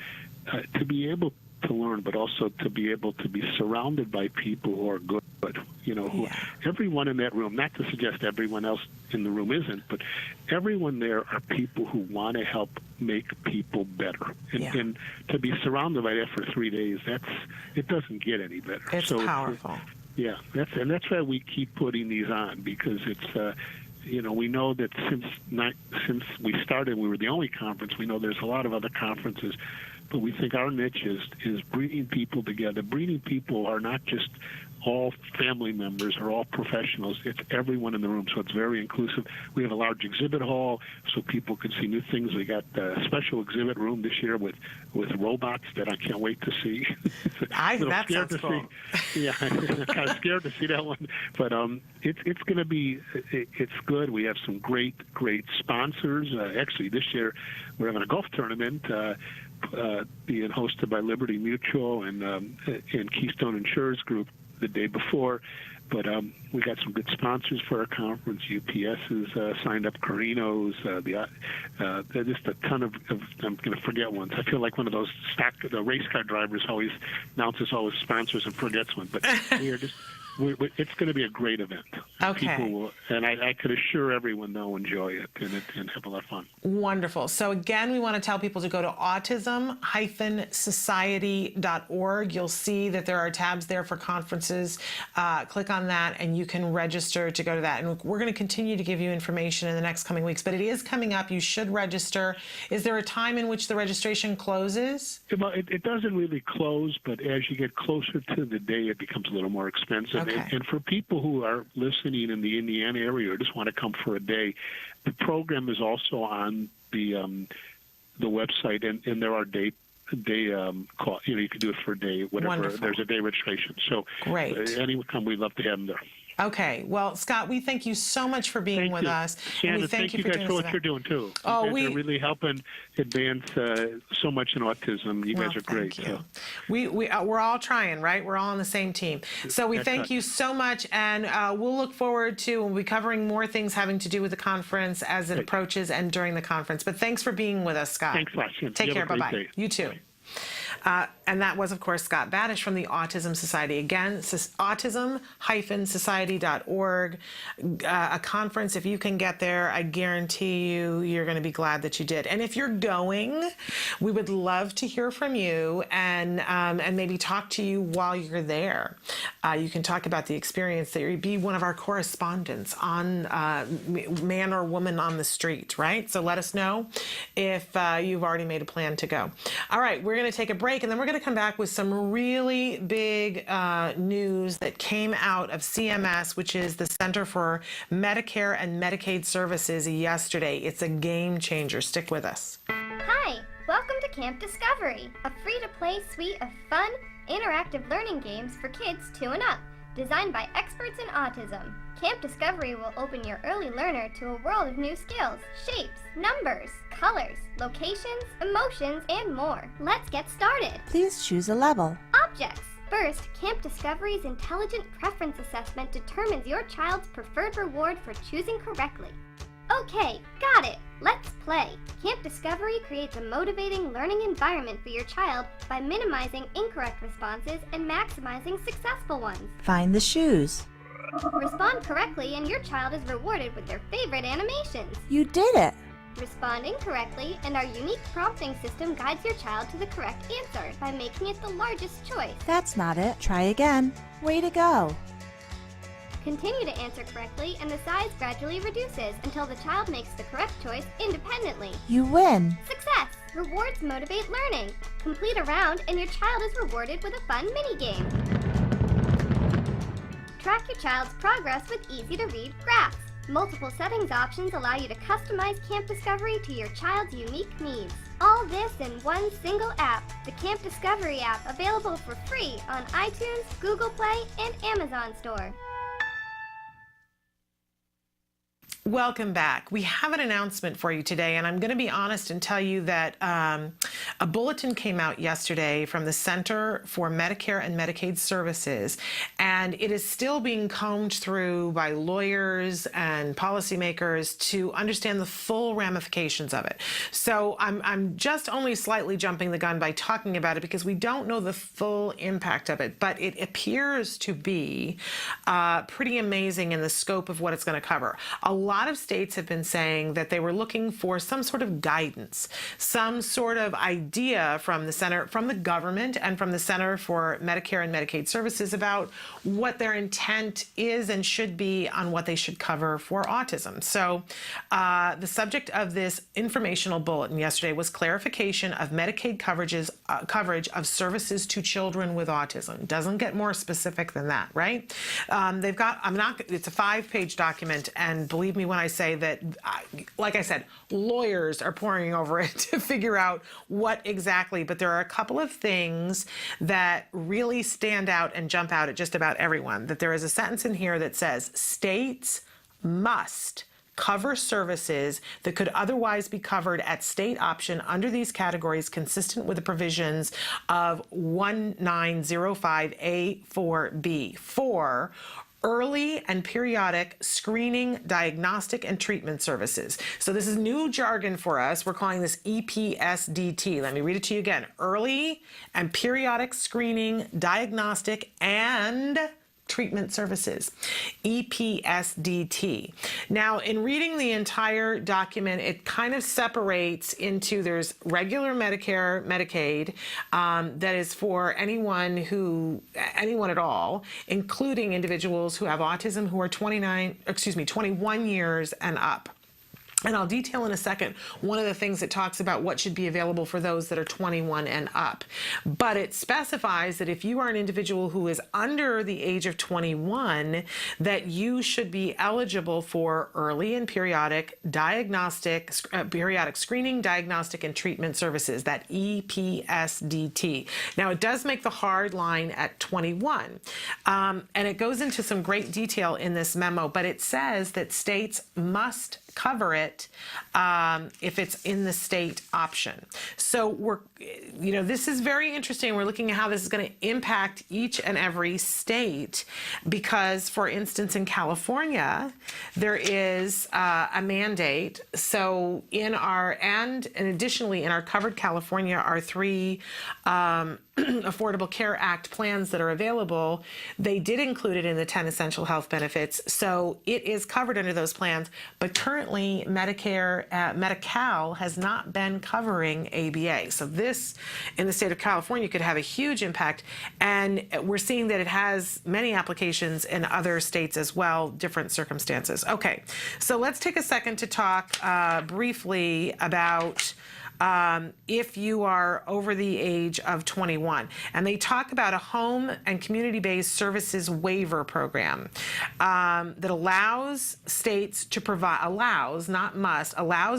to be able to learn, but also to be able to be surrounded by people who are good. Everyone in that room, not to suggest everyone else in the room isn't, but everyone there are people who want to help make people better. And to be surrounded by that for 3 days, it doesn't get any better. It's powerful. That's why we keep putting these on, because it's we know that since we started, we were the only conference. We know there's a lot of other conferences, but we think our niche is bringing people together. Bringing people are not just all family members or all professionals. It's everyone in the room, so it's very inclusive. We have a large exhibit hall so people can see new things. We got a special exhibit room this year with robots that I can't wait to see. That sounds cool. Yeah, I'm kind of scared to see that one, but it's going to be it's good. We have some great sponsors. Actually, this year we're having a golf tournament. Being hosted by Liberty Mutual and Keystone Insurance Group the day before, but we got some good sponsors for our conference. UPS has signed up, Carino's, just a ton of I'm going to forget ones. I feel like one of those the race car drivers always announces all his sponsors and forgets one, but it's going to be a great event. Okay. People will, and I could assure everyone they'll enjoy it and have a lot of fun. Wonderful. So again, we want to tell people to go to autism-society.org. You'll see that there are tabs there for conferences. Click on that and you can register to go to that. And we're going to continue to give you information in the next coming weeks, but it is coming up. You should register. Is there a time in which the registration closes? Well, it doesn't really close, but as you get closer to the day, it becomes a little more expensive. Okay. And for people who are listening in the Indiana area or just want to come for a day, the program is also on the website, and there are day call. You can do it for a day, whatever. Wonderful. There's a day registration. So great. Anyone come, we'd love to have them there. Okay. Well, Scott, we thank you so much for being with us. Shannon, and we thank you for guys for what you're doing too. You guys are really helping advance so much in autism. You guys are great. Thank you. We're all trying, right? We're all on the same team. So we thank you so much, and we'll look forward to, we'll be covering more things having to do with the conference as it approaches and during the conference. But thanks for being with us, Scott. Thanks a lot, Shannon. Take care. Bye-bye. Day. You too. And that was, of course, Scott Badish from the Autism Society. Again, autism-society.org, a conference. If you can get there, I guarantee you're going to be glad that you did. And if you're going, we would love to hear from you and maybe talk to you while you're there. You can talk about the experience, that you be one of our correspondents on man or woman on the street, right? So let us know if you've already made a plan to go. All right, we're going to take a break, and then we're going to come back with some really big news that came out of CMS, which is the Center for Medicare and Medicaid Services, yesterday. It's a game changer. Stick with us. Hi, welcome to Camp Discovery, a free-to-play suite of fun, interactive learning games for kids 2 and up, designed by experts in autism. Camp Discovery will open your early learner to a world of new skills, shapes, numbers, colors, locations, emotions, and more. Let's get started. Please choose a level. Objects. First, Camp Discovery's Intelligent Preference Assessment determines your child's preferred reward for choosing correctly. Okay, got it. Let's play. Camp Discovery creates a motivating learning environment for your child by minimizing incorrect responses and maximizing successful ones. Find the shoes. Respond correctly and your child is rewarded with their favorite animations. You did it. Respond incorrectly and our unique prompting system guides your child to the correct answer by making it the largest choice. That's not it. Try again. Way to go. Continue to answer correctly and the size gradually reduces until the child makes the correct choice independently. You win. Success! Rewards motivate learning. Complete a round and your child is rewarded with a fun mini-game. Track your child's progress with easy-to-read graphs. Multiple settings options allow you to customize Camp Discovery to your child's unique needs. All this in one single app, the Camp Discovery app, available for free on iTunes, Google Play, and Amazon Store. Welcome back. We have an announcement for you today, and I'm going to be honest and tell you that a bulletin came out yesterday from the Center for Medicare and Medicaid Services, and it is still being combed through by lawyers and policymakers to understand the full ramifications of it. So I'm just only slightly jumping the gun by talking about it because we don't know the full impact of it, but it appears to be pretty amazing in the scope of what it's going to cover. A lot of states have been saying that they were looking for some sort of guidance, some sort of idea from the center, from the government and from the Center for Medicare and Medicaid Services about what their intent is and should be on what they should cover for autism. So the subject of this informational bulletin yesterday was clarification of Medicaid coverage of services to children with autism. Doesn't get more specific than that, right? They've got, it's a 5-page document, and believe me when I say that, like I said, lawyers are poring over it to figure out what exactly, but there are a couple of things that really stand out and jump out at just about everyone. That there is a sentence in here that says, states must cover services that could otherwise be covered at state option under these categories consistent with the provisions of 1905A4B for early and periodic screening, diagnostic, and treatment services. So this is new jargon for us. We're calling this EPSDT. Let me read it to you again. Early and periodic screening, diagnostic, and treatment services, EPSDT. Now, in reading the entire document, it kind of separates into, there's regular Medicare, Medicaid, that is for anyone at all, including individuals who have autism who are 21 years and up. And I'll detail in a second one of the things that talks about what should be available for those that are 21 and up. But it specifies that if you are an individual who is under the age of 21, that you should be eligible for early and periodic periodic screening, diagnostic, and treatment services, that EPSDT. Now, it does make the hard line at 21. And it goes into some great detail in this memo, but it says that states must cover it if it's in the state option. So this is very interesting. We're looking at how this is going to impact each and every state because, for instance, in California, there is a mandate. So and additionally in our Covered California are 3 Affordable Care Act plans that are available. They did include it in the 10 essential health benefits. So it is covered under those plans, but currently Medicare, Medi-Cal has not been covering ABA. So this in the state of California could have a huge impact. And we're seeing that it has many applications in other states as well, different circumstances. Okay, so let's take a second to talk briefly about if you are over the age of 21. And they talk about a home and community-based services waiver program that allows states to provide, allows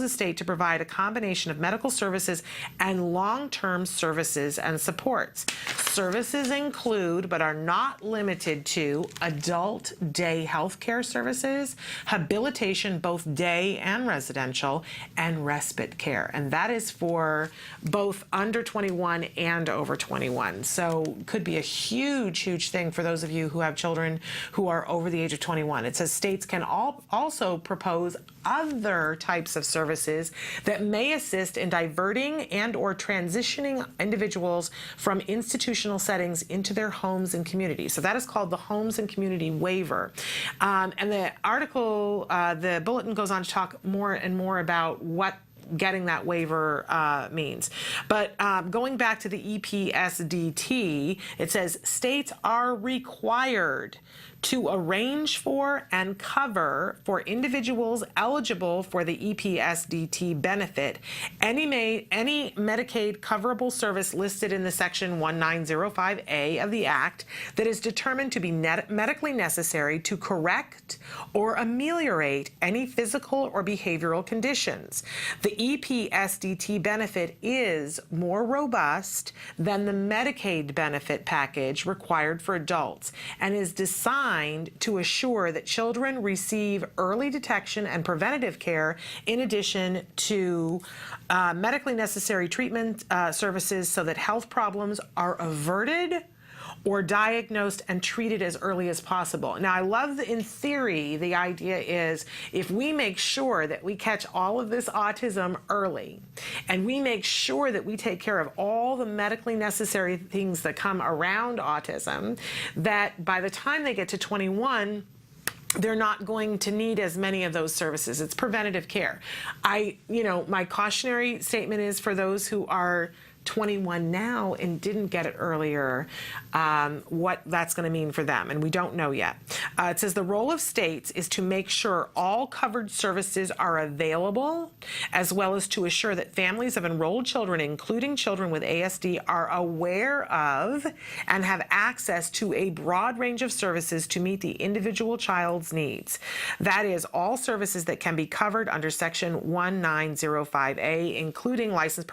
a state to provide a combination of medical services and long-term services and supports. Services include, but are not limited to, adult day health care services, habilitation, both day and residential, and respite care. And that is for both under 21 and over 21. So could be a huge thing for those of you who have children who are over the age of 21. It says states can also propose other types of services that may assist in diverting and or transitioning individuals from institutional settings into their homes and communities. So that is called the Homes and Community Waiver. And the article, the bulletin goes on to talk more and more about what getting that waiver means. But going back to the EPSDT, it says states are required to arrange for and cover for individuals eligible for the EPSDT benefit any Medicaid coverable service listed in the section 1905A of the Act that is determined to be medically necessary to correct or ameliorate any physical or behavioral conditions. The EPSDT benefit is more robust than the Medicaid benefit package required for adults and is designed to assure that children receive early detection and preventative care in addition to medically necessary treatment services so that health problems are averted or diagnosed and treated as early as possible. Now, I love in theory, the idea is if we make sure that we catch all of this autism early and we make sure that we take care of all the medically necessary things that come around autism, that by the time they get to 21, they're not going to need as many of those services. It's preventative care. My cautionary statement is for those who are 21 now and didn't get it earlier, what that's going to mean for them, and we don't know yet. It says the role of states is to make sure all covered services are available, as well as to assure that families of enrolled children, including children with ASD, are aware of and have access to a broad range of services to meet the individual child's needs. That is, all services that can be covered under Section 1905A, including licensed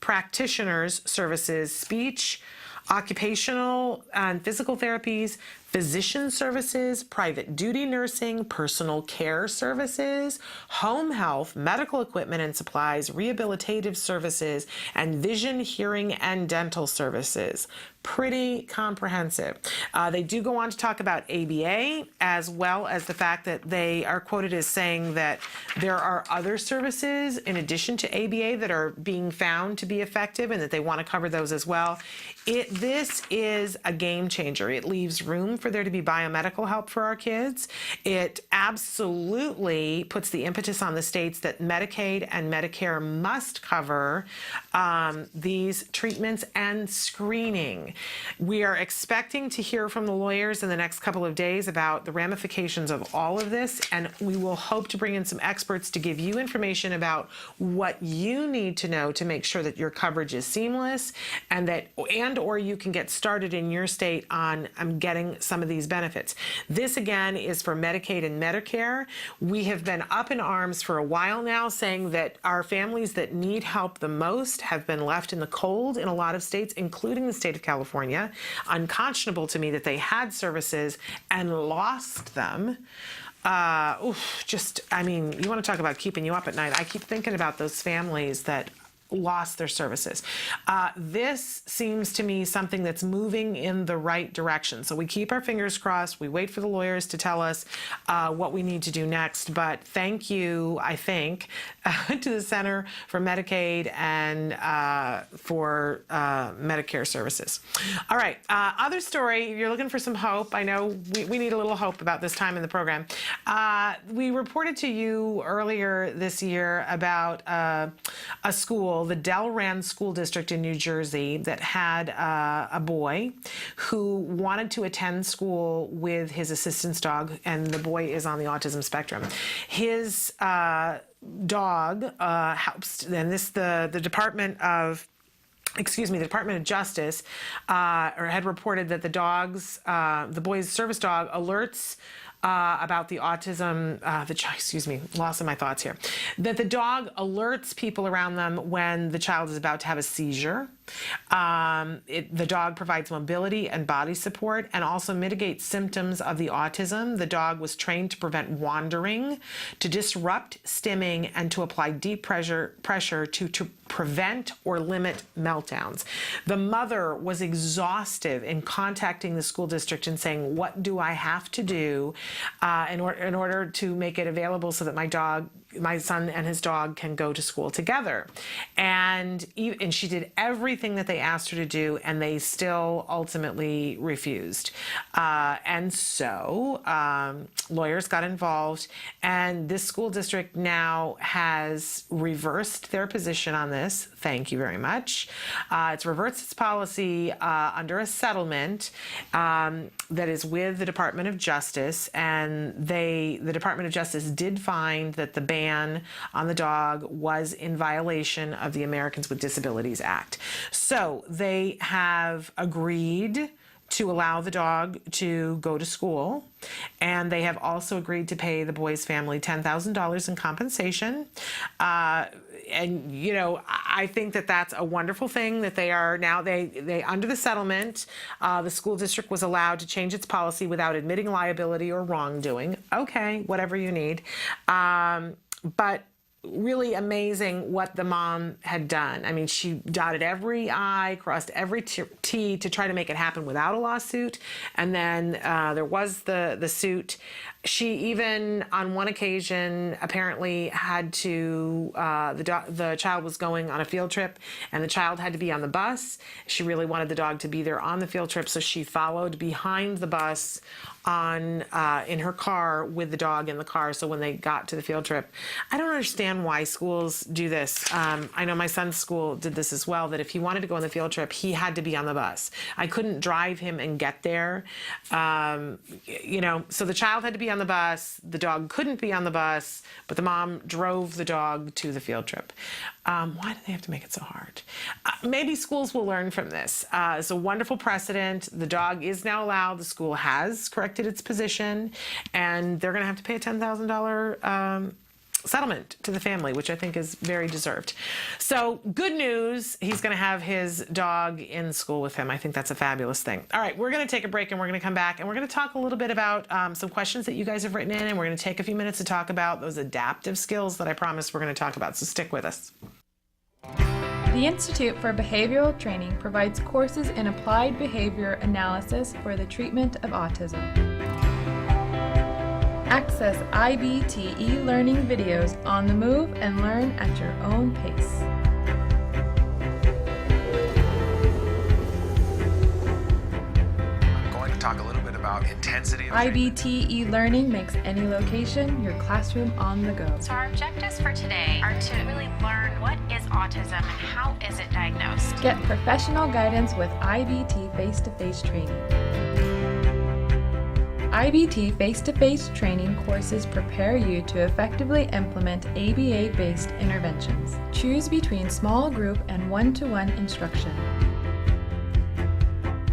practitioners services, speech, occupational and physical therapies, physician services, private duty nursing, personal care services, home health, medical equipment and supplies, rehabilitative services, and vision, hearing, and dental services. Pretty comprehensive. They do go on to talk about ABA, as well as the fact that they are quoted as saying that there are other services in addition to ABA that are being found to be effective and that they want to cover those as well. This is a game changer. It leaves room for there to be biomedical help for our kids. It absolutely puts the impetus on the states that Medicaid and Medicare must cover these treatments and screening. We are expecting to hear from the lawyers in the next couple of days about the ramifications of all of this, and we will hope to bring in some experts to give you information about what you need to know to make sure that your coverage is seamless and or you can get started in your state on getting some of these benefits. This again is for Medicaid and Medicare. We have been up in arms for a while now saying that our families that need help the most have been left in the cold in a lot of states, including the state of California. Unconscionable to me that they had services and lost them. you want to talk about keeping you up at night. I keep thinking about those families that lost their services. This seems to me something that's moving in the right direction. So we keep our fingers crossed. We wait for the lawyers to tell us what we need to do next. But thank you, I think, to the Center for Medicaid and for Medicare Services. All right, other story, you're looking for some hope. I know we need a little hope about this time in the program. We reported to you earlier this year about a school, the Delran School District in New Jersey, that had a boy who wanted to attend school with his assistance dog, and the boy is on the autism spectrum. His dog helps, and the Department of Justice had reported that the boy's service dog alerts about the autism, loss of my thoughts here, that the dog alerts people around them when the child is about to have a seizure. The dog provides mobility and body support and also mitigates symptoms of the autism. The dog was trained to prevent wandering, to disrupt stimming, and to apply deep pressure to prevent or limit meltdowns. The mother was exhaustive in contacting the school district and saying, what do I have to do in order to make it available so that my son and his dog can go to school together? And she did everything that they asked her to do, and they still ultimately refused. And so lawyers got involved, and this school district now has reversed their position on this. Thank you very much. It's reversed its policy under a settlement that is with the Department of Justice, and the Department of Justice did find that the ban on the dog was in violation of the Americans with Disabilities Act. So they have agreed to allow the dog to go to school, and they have also agreed to pay the boy's family $10,000 in compensation. And I think that that's a wonderful thing that they are now, they under the settlement, the school district was allowed to change its policy without admitting liability or wrongdoing. Okay, whatever you need. But really amazing what the mom had done. I mean, she dotted every I, crossed every T to try to make it happen without a lawsuit. And then there was the suit. She even, on one occasion, apparently had to, the child was going on a field trip, and the child had to be on the bus. She really wanted the dog to be there on the field trip, so she followed behind the bus in her car with the dog in the car. So when they got to the field trip, I don't understand why schools do this. I know my son's school did this as well, that if he wanted to go on the field trip, he had to be on the bus. I couldn't drive him and get there. So the child had to be on the bus. The dog couldn't be on the bus, but the mom drove the dog to the field trip. Why do they have to make it so hard? Maybe schools will learn from this. It's a wonderful precedent. The dog is now allowed. The school has corrected its position, and they're going to have to pay a $10,000 settlement to the family, which I think is very deserved. So good news, he's going to have his dog in school with him. I think that's a fabulous thing. All right, we're going to take a break, and we're going to come back, and we're going to talk a little bit about some questions that you guys have written in, and we're going to take a few minutes to talk about those adaptive skills that I promised we're going to talk about. So stick with us. The Institute for Behavioral Training provides courses in applied behavior analysis for the treatment of autism. Access IBT e-learning videos on the move and learn at your own pace. I'm going to talk a little bit about intensity. IBT e-learning makes any location your classroom on the go. So our objectives for today are to really learn what is autism and how is it diagnosed. Get professional guidance with IBT face-to-face training. IBT face-to-face training courses prepare you to effectively implement ABA-based interventions. Choose between small group and one-to-one instruction.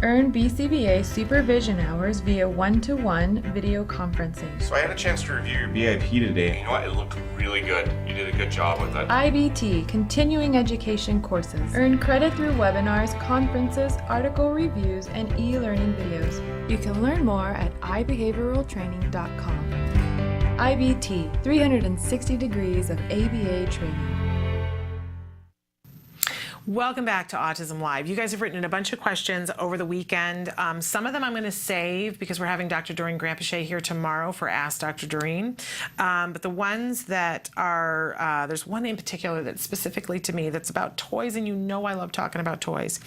Earn BCBA supervision hours via one-to-one video conferencing. So I had a chance to review your BIP today. You know what? It looked really good. You did a good job with it. IBT continuing education courses. Earn credit through webinars, conferences, article reviews, and e-learning videos. You can learn more at ibehavioraltraining.com. IBT, 360 degrees of ABA training. Welcome back to Autism Live. You guys have written in a bunch of questions over the weekend. Some of them I'm going to save because we're having Dr. Doreen Grandpichet here tomorrow for Ask Dr. Doreen. But the ones that are, there's one in particular that's specifically to me that's about toys, and you know I love talking about toys.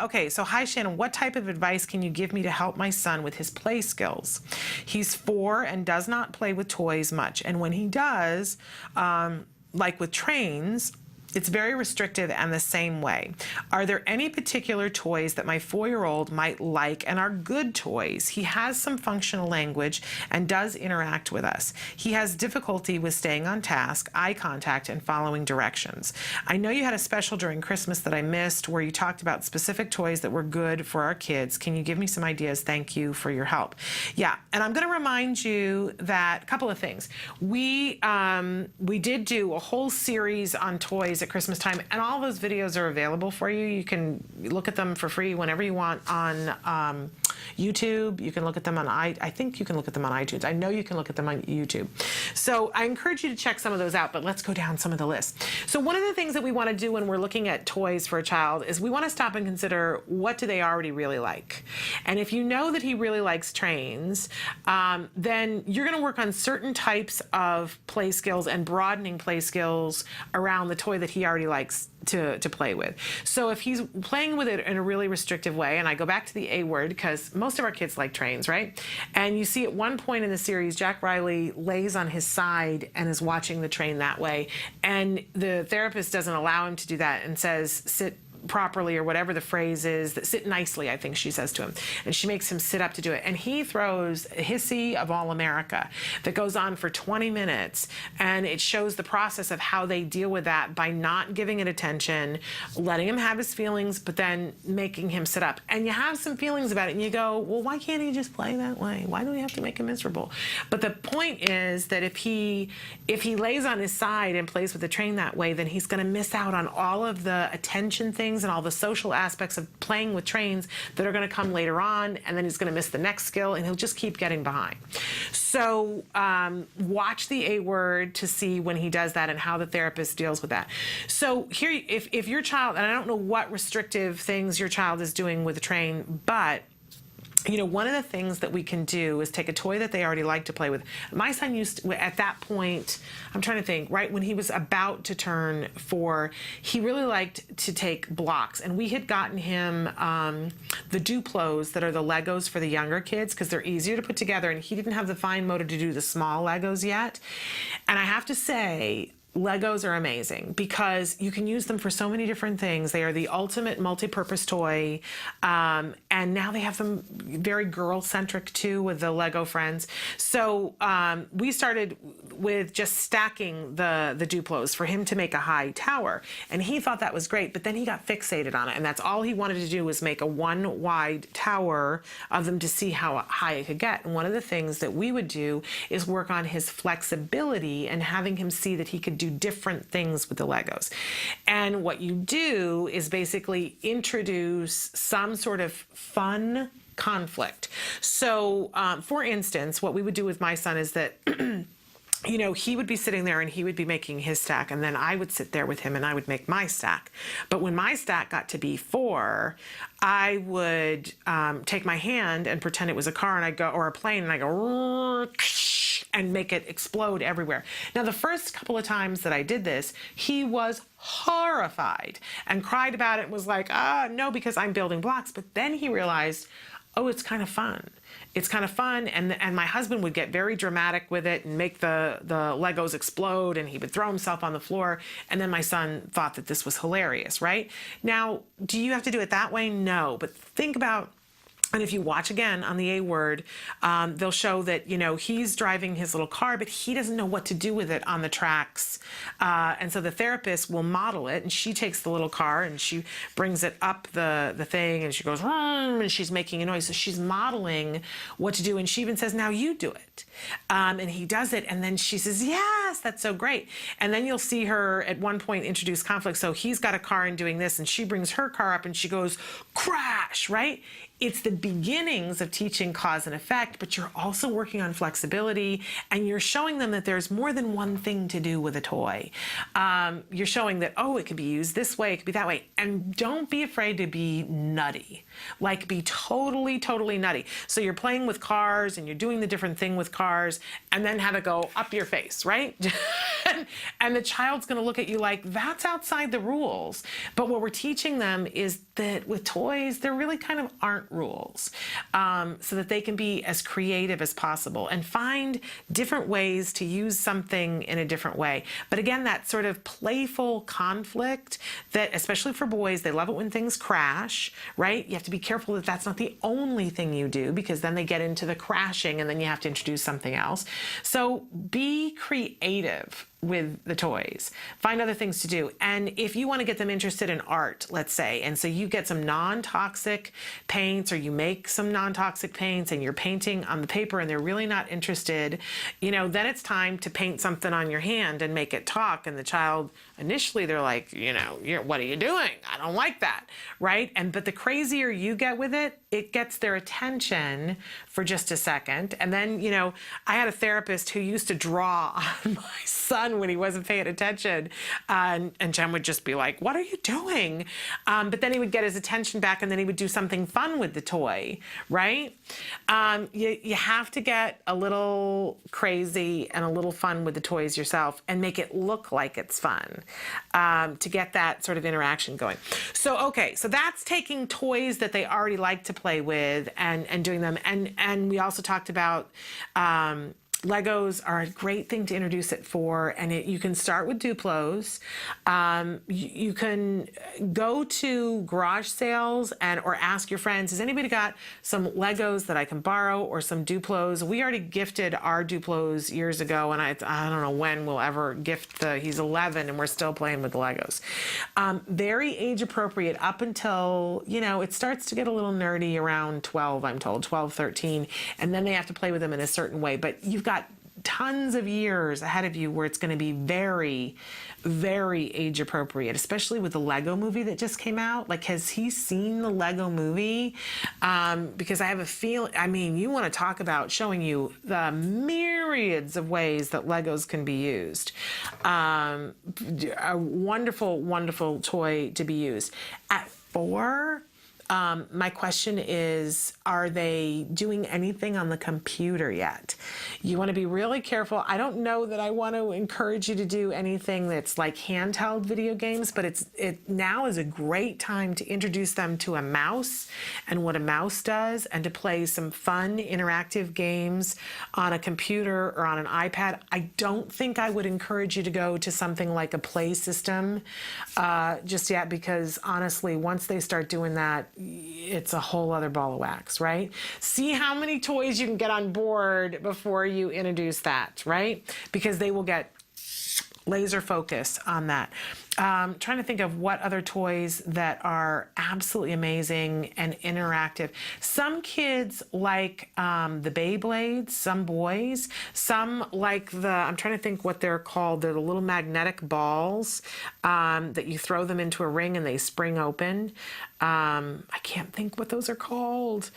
Okay, so hi Shannon, what type of advice can you give me to help my son with his play skills? He's 4 and does not play with toys much. And when he does, like with trains, it's very restrictive and the same way. Are there any particular toys that my 4-year-old might like and are good toys? He has some functional language and does interact with us. He has difficulty with staying on task, eye contact, and following directions. I know you had a special during Christmas that I missed where you talked about specific toys that were good for our kids. Can you give me some ideas? Thank you for your help. Yeah, and I'm going to remind you that a couple of things. We did do a whole series on toys at Christmas time, and all those videos are available for you. You can look at them for free whenever you want on YouTube. You can look at them on I think you can look at them on iTunes. I know you can look at them on YouTube. So I encourage you to check some of those out, but let's go down some of the lists. So one of the things that we want to do when we're looking at toys for a child is we want to stop and consider, what do they already really like? And if you know that he really likes trains, then you're going to work on certain types of play skills and broadening play skills around the toy that he already likes to play with. So if he's playing with it in a really restrictive way, and I go back to the A word because most of our kids like trains, right? And you see at one point in the series, Jack Riley lays on his side and is watching the train that way. And the therapist doesn't allow him to do that and says, sit properly, or whatever the phrase is, that sit nicely, I think she says to him. And she makes him sit up to do it. And he throws a hissy of All America that goes on for 20 minutes. And it shows the process of how they deal with that by not giving it attention, letting him have his feelings, but then making him sit up. And you have some feelings about it and you go, well, why can't he just play that way? Why do we have to make him miserable? But the point is that if he lays on his side and plays with the train that way, then he's going to miss out on all of the attention things and all the social aspects of playing with trains that are going to come later on, and then he's going to miss the next skill and he'll just keep getting behind. So watch the A word to see when he does that and how the therapist deals with that. So here, if your child, and I don't know what restrictive things your child is doing with the train, but you know, one of the things that we can do is take a toy that they already like to play with. My son used to, at that point, I'm trying to think, right when he was about to turn 4, he really liked to take blocks. And we had gotten him the Duplos that are the Legos for the younger kids because they're easier to put together, and he didn't have the fine motor to do the small Legos yet. And I have to say, Legos are amazing because you can use them for so many different things. They are the ultimate multi-purpose toy, and now they have them very girl-centric too with the Lego Friends. So we started with just stacking the Duplos for him to make a high tower, and he thought that was great, but then he got fixated on it, and that's all he wanted to do was make a one-wide tower of them to see how high it could get. And one of the things that we would do is work on his flexibility and having him see that he could do different things with the Legos. And what you do is basically introduce some sort of fun conflict. So, for instance, what we would do with my son is that you know, he would be sitting there and he would be making his stack, and then I would sit there with him and I would make my stack. But when my stack got to be 4, I would take my hand and pretend it was a car, and I go, or a plane, and I go, and make it explode everywhere. Now, the first couple of times that I did this, he was horrified and cried about it and was like, no, because I'm building blocks. But then he realized, oh, it's kind of fun. It's kind of fun, and my husband would get very dramatic with it and make the Legos explode, and he would throw himself on the floor, and then my son thought that this was hilarious, right? Now, do you have to do it that way? No, but think about, and if you watch again on the A word, they'll show that, you know, he's driving his little car, but he doesn't know what to do with it on the tracks. And so the therapist will model it, and she takes the little car and she brings it up the thing, and she goes, and she's making a noise. So she's modeling what to do, and she even says, now you do it. And he does it, and then she says, yes, that's so great. And then you'll see her at one point introduce conflict. So he's got a car and doing this, and she brings her car up and she goes, crash, right? it's the beginnings of teaching cause and effect, but you're also working on flexibility, and you're showing them that there's more than one thing to do with a toy. You're showing that, oh, it could be used this way, it could be that way. And don't be afraid to be nutty. Like, be totally, totally nutty. So you're playing with cars and you're doing the different thing with cars, and then have it go up your face, right? And the child's gonna look at you like, that's outside the rules. But what we're teaching them is that with toys, there really kind of aren't rules, so that they can be as creative as possible and find different ways to use something in a different way. But again, that sort of playful conflict that, especially for boys, they love it when things crash, right? You have to be careful that that's not the only thing you do, because then they get into the crashing and then you have to introduce something else. So be creative with the toys. Find other things to do. And if you want to get them interested in art, let's say, and so you get some non-toxic paints, or you make some non-toxic paints and you're painting on the paper and they're really not interested, you know, then it's time to paint something on your hand and make it talk. And the child, initially they're like, you know, what are you doing? I don't like that, right? But the crazier you get with it, it gets their attention for just a second. And then, you know, I had a therapist who used to draw on my son when he wasn't paying attention. And Jen would just be like, what are you doing? But then he would get his attention back, and then he would do something fun with the toy, right? You have to get a little crazy and a little fun with the toys yourself, and make it look like it's fun, to get that sort of interaction going. So, okay, so that's taking toys that they already like to play with and doing them. And we also talked about Legos are a great thing to introduce it for, and you can start with Duplos. You can go to garage sales or ask your friends, has anybody got some Legos that I can borrow, or some Duplos? We already gifted our Duplos years ago, and I don't know when we'll ever gift he's 11 and we're still playing with the Legos. Very age appropriate up until, you know, it starts to get a little nerdy around 12, I'm told, 12, 13, and then they have to play with them in a certain way. But you've got tons of years ahead of you where it's going to be very, very age appropriate, especially with the Lego movie that just came out. Like, has he seen the Lego movie? Because I have a feeling, I mean, you want to talk about showing you the myriads of ways that Legos can be used. A wonderful, wonderful toy to be used. At 4, my question is, are they doing anything on the computer yet? You want to be really careful. I don't know that I want to encourage you to do anything that's like handheld video games, but it now is a great time to introduce them to a mouse and what a mouse does, and to play some fun interactive games on a computer or on an iPad. I don't think I would encourage you to go to something like a play system just yet, because honestly, once they start doing that, it's a whole other ball of wax, right? See how many toys you can get on board before you introduce that, right? Because they will get laser focus on that. Trying to think of what other toys that are absolutely amazing and interactive. Some kids like the Beyblades, some boys. Some like I'm trying to think what they're called. They're the little magnetic balls that you throw them into a ring and they spring open. I can't think what those are called.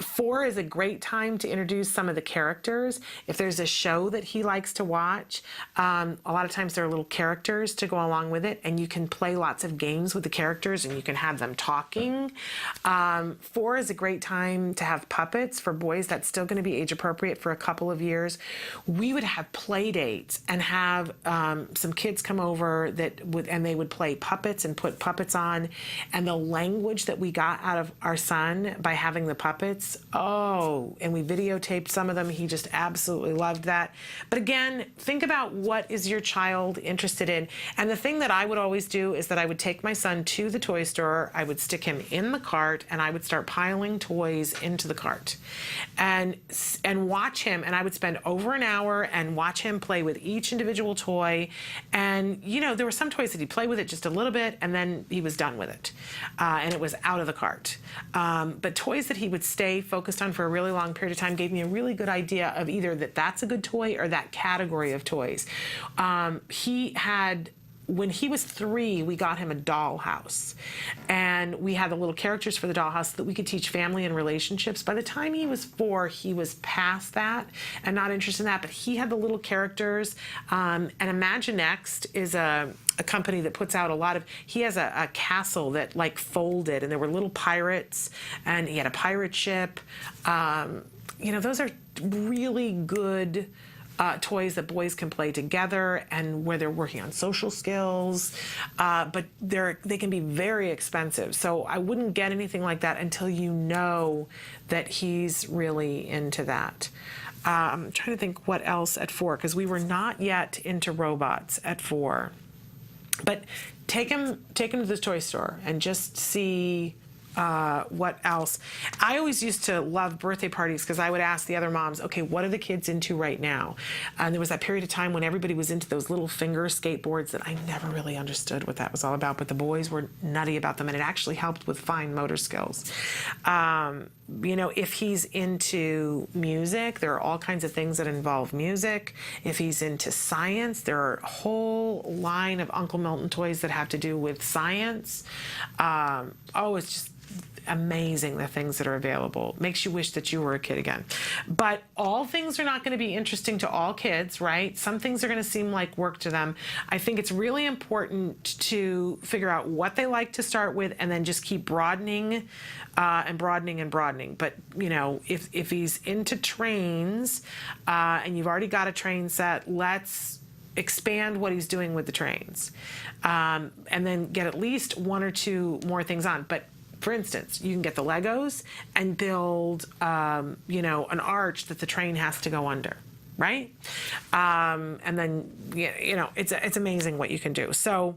4 is a great time to introduce some of the characters. If there's a show that he likes to watch, a lot of times there are little characters to go along with it, and you can play lots of games with the characters and you can have them talking. 4 is a great time to have puppets. For boys, that's still going to be age appropriate for a couple of years. We would have play dates and have some kids come over and they would play puppets and put puppets on, and the language that we got out of our son by having the puppets, and we videotaped some of them. He just absolutely loved that. But again, think about what is your child interested in. And the thing that I would always do is that I would take my son to the toy store, I would stick him in the cart, and I would start piling toys into the cart and watch him. And I would spend over an hour and watch him play with each individual toy. And, you know, there were some toys that he'd play with it just a little bit and then he was done with it. And it was out of the cart. But toys that he would stay focused on for a really long period of time gave me a really good idea of either that's a good toy or that category of toys. He had when he was 3, we got him a dollhouse, and we had the little characters for the dollhouse so that we could teach family and relationships. By the time he was 4, he was past that and not interested in that, but he had the little characters. And Imagine Next is a company that puts out a lot of, he has a castle that like folded, and there were little pirates, and he had a pirate ship. Those are really good toys that boys can play together, and where they're working on social skills, but they can be very expensive. So I wouldn't get anything like that until you know that he's really into that. I'm trying to think what else at 4, because we were not yet into robots at 4. But take him to the toy store and just see what else. I always used to love birthday parties because I would ask the other moms, okay, what are the kids into right now? And there was that period of time when everybody was into those little finger skateboards that I never really understood what that was all about, but the boys were nutty about them, and it actually helped with fine motor skills. If he's into music, there are all kinds of things that involve music. If he's into science, there are a whole line of Uncle Milton toys that have to do with science. It's just amazing, the things that are available. Makes you wish that you were a kid again. But all things are not going to be interesting to all kids, right? Some things are going to seem like work to them. I think it's really important to figure out what they like to start with, and then just keep broadening and broadening and broadening. But if he's into trains and you've already got a train set, let's expand what he's doing with the trains, and then get at least 1 or 2 more things on. But for instance, you can get the Legos and build, an arch that the train has to go under, right? And then, it's amazing what you can do. So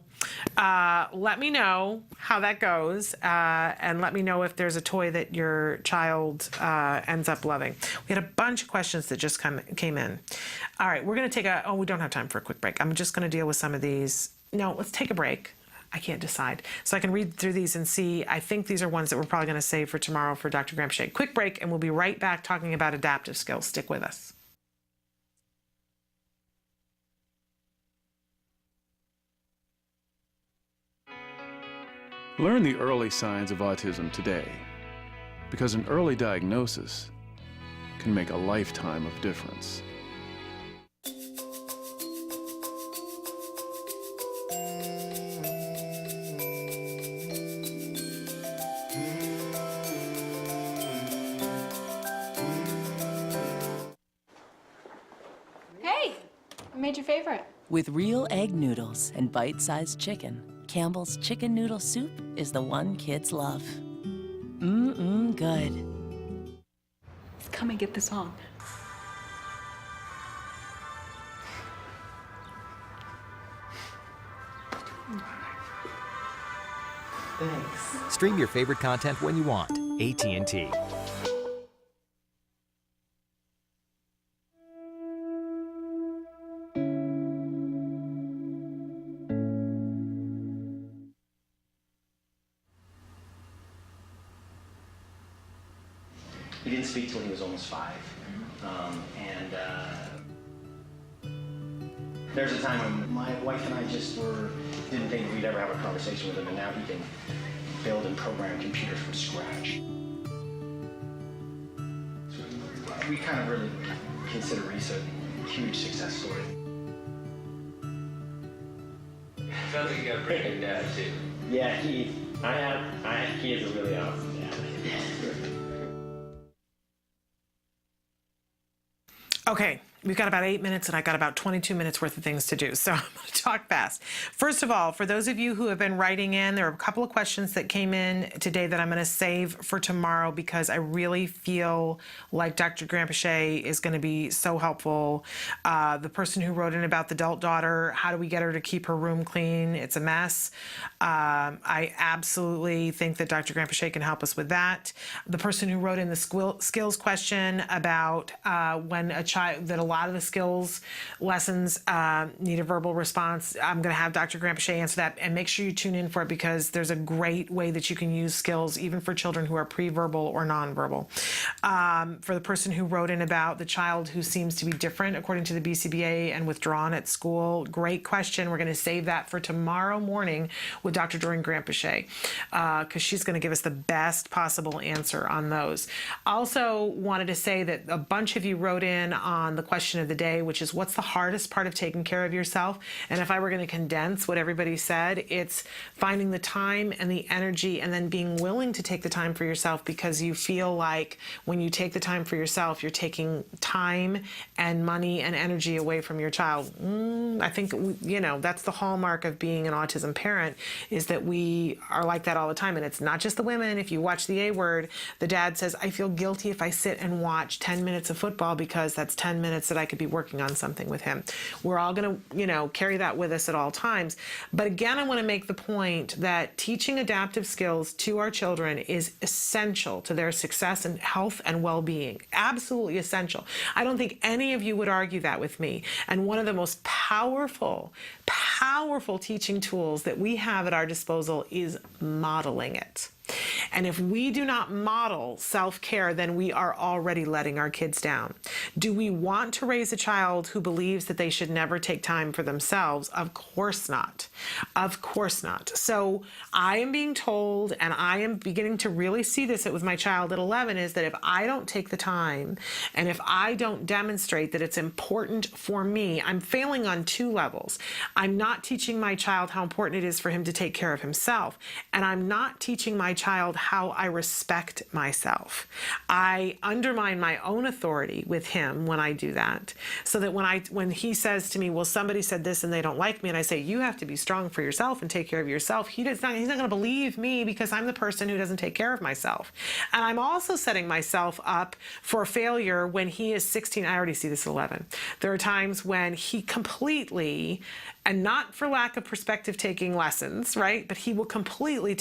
let me know how that goes, and let me know if there's a toy that your child ends up loving. We had a bunch of questions that just came in. All right, we're going to take we don't have time for a quick break. I'm just going to deal with some of these. No, let's take a break. I can't decide. So I can read through these and see. I think these are ones that we're probably going to save for tomorrow for Dr. Gramsci. Quick break, and we'll be right back talking about adaptive skills. Stick with us. Learn the early signs of autism today, because an early diagnosis can make a lifetime of difference. Made your favorite? With real egg noodles and bite-sized chicken, Campbell's Chicken Noodle Soup is the one kids love. Good. Come and get this on. Thanks. Stream your favorite content when you want. AT&T. He didn't speak till he was almost 5. There's a time when my wife and I just didn't think we'd ever have a conversation with him, and now he can build and program computers from scratch. So we kind of really consider Reese a huge success story. Sounds like you got a pretty good dad too. Yeah, he is a really awesome dad. Okay, we've got about 8 minutes, and I got about 22 minutes worth of things to do, so I'm going to talk fast. First of all, for those of you who have been writing in, there are a couple of questions that came in today that I'm going to save for tomorrow, because I really feel like Dr. Gramsci is going to be so helpful. The person who wrote in about the adult daughter, how do we get her to keep her room clean? It's a mess. I absolutely think that Dr. Gramsci can help us with that. The person who wrote in the skills question about when a child, that a lot lot of the skills lessons need a verbal response. I'm going to have Dr. Grampachet answer that, and make sure you tune in for it because there's a great way that you can use skills even for children who are pre-verbal or non-verbal. For the person who wrote in about the child who seems to be different according to the BCBA and withdrawn at school, great question. We're going to save that for tomorrow morning with Dr. Doreen Grampachet because she's going to give us the best possible answer on those. Also wanted to say that a bunch of you wrote in on the question of the day, which is what's the hardest part of taking care of yourself? And if I were going to condense what everybody said, it's finding the time and the energy and then being willing to take the time for yourself because you feel like when you take the time for yourself, you're taking time and money and energy away from your child. I think, that's the hallmark of being an autism parent is that we are like that all the time. And it's not just the women. If you watch the A Word, the dad says, I feel guilty if I sit and watch 10 minutes of football because that's 10 minutes that I could be working on something with him. We're all going to, carry that with us at all times. But again, I want to make the point that teaching adaptive skills to our children is essential to their success and health and well-being. Absolutely essential. I don't think any of you would argue that with me. And one of the most powerful teaching tools that we have at our disposal is modeling it. And if we do not model self-care, then we are already letting our kids down. Do we want to raise a child who believes that they should never take time for themselves? Of course not. Of course not. So I am being told, and I am beginning to really see this with my child at 11, is that if I don't take the time and if I don't demonstrate that it's important for me, I'm failing on two levels. I'm not teaching my child how important it is for him to take care of himself, and I'm not teaching my child how I respect myself. I undermine my own authority with him when I do that, so that when he says to me, well, somebody said this and they don't like me, and I say, you have to be strong for yourself and take care of yourself, he's not going to believe me because I'm the person who doesn't take care of myself. And I'm also setting myself up for failure when he is 16. I already see this at 11. There are times when he completely, and not for lack of perspective taking lessons, right? But he will completely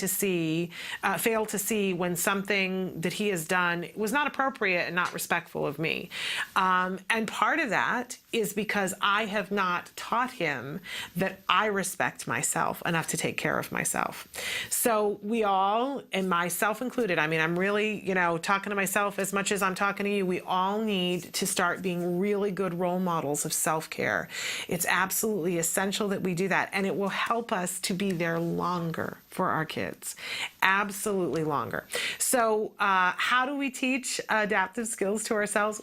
fail to see when something that he has done was not appropriate and not respectful of me. And part of that is because I have not taught him that I respect myself enough to take care of myself. So we all, and myself included, I'm really, talking to myself as much as I'm talking to you, we all need to start being really good role models of self-care. It's absolutely essential that we do that, and it will help us to be there longer for our kids. Absolutely longer. So how do we teach adaptive skills to ourselves,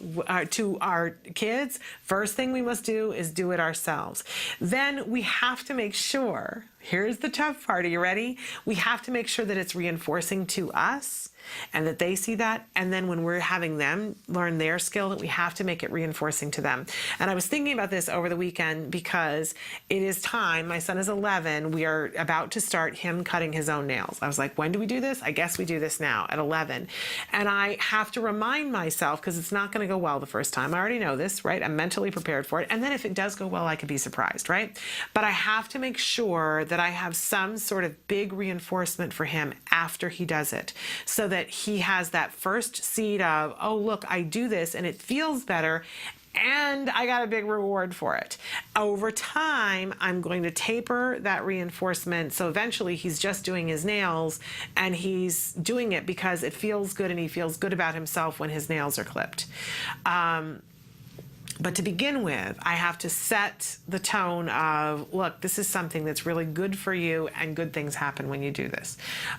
to our kids? First thing we must do is do it ourselves. Then we have to make sure, here's the tough part, are you ready? We have to make sure that it's reinforcing to us and that they see that. And then when we're having them learn their skill, that we have to make it reinforcing to them. And I was thinking about this over the weekend because it is time. My son is 11. We are about to start him cutting his own nails. I was like, when do we do this? I guess we do this now at 11. And I have to remind myself, because it's not going to go well the first time. I already know this, right? I'm mentally prepared for it. And then if it does go well, I could be surprised, right? But I have to make sure that I have some sort of big reinforcement for him after he does it, so that he has that first seed of, oh, look, I do this and it feels better and I got a big reward for it. Over time, I'm going to taper that reinforcement, so eventually he's just doing his nails and he's doing it because it feels good and he feels good about himself when his nails are clipped. But to begin with, I have to set the tone of, look, this is something that's really good for you and good things happen when you do this.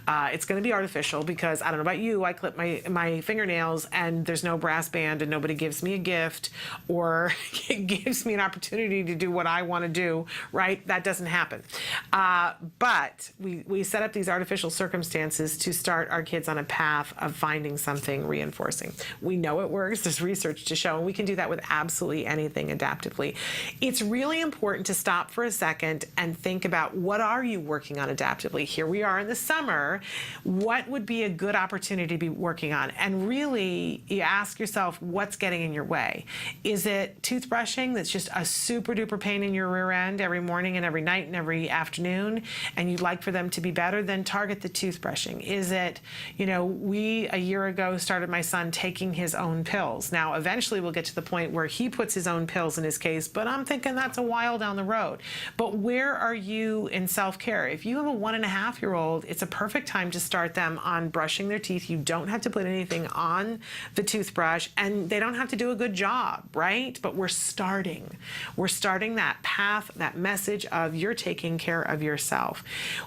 It's going to be artificial because, I don't know about you, I clip my fingernails and there's no brass band and nobody gives me a gift or gives me an opportunity to do what I want to do, right? That doesn't happen. But we set up these artificial circumstances to start our kids on a path of finding something reinforcing. We know it works. There's research to show, and we can do that with absolutely anything adaptively. It's really important to stop for a second and think about, what are you working on adaptively? Here we are in the summer. What would be a good opportunity to be working on? And really, you ask yourself, what's getting in your way? Is it toothbrushing that's just a super duper pain in your rear end every morning and every night and every afternoon, and you'd like for them to be better? Then target the toothbrushing. Is it, we a year ago started my son taking his own pills. Now, eventually we'll get to the point where he puts his own pills in his case, but I'm thinking that's a while down the road. But where are you in self-care? If you have a 1.5-year-old, it's a perfect time to start them on brushing their teeth. You don't have to put anything on the toothbrush, and they don't have to do a good job, right? But we're starting that path, that message of you're taking care of yourself.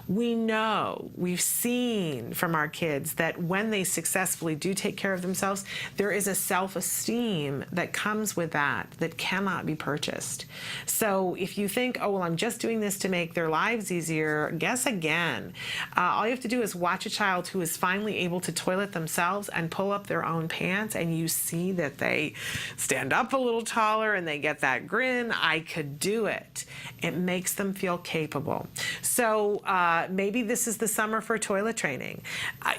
We know, we've seen from our kids that when they successfully do take care of themselves, there is a self-esteem that comes with that cannot be purchased. So if you think, oh, well, I'm just doing this to make their lives easier, guess again. All you have to do is watch a child who is finally able to toilet themselves and pull up their own pants, and you see that they stand up a little taller and they get that grin, I could do it. It makes them feel capable. So maybe this is the summer for toilet training.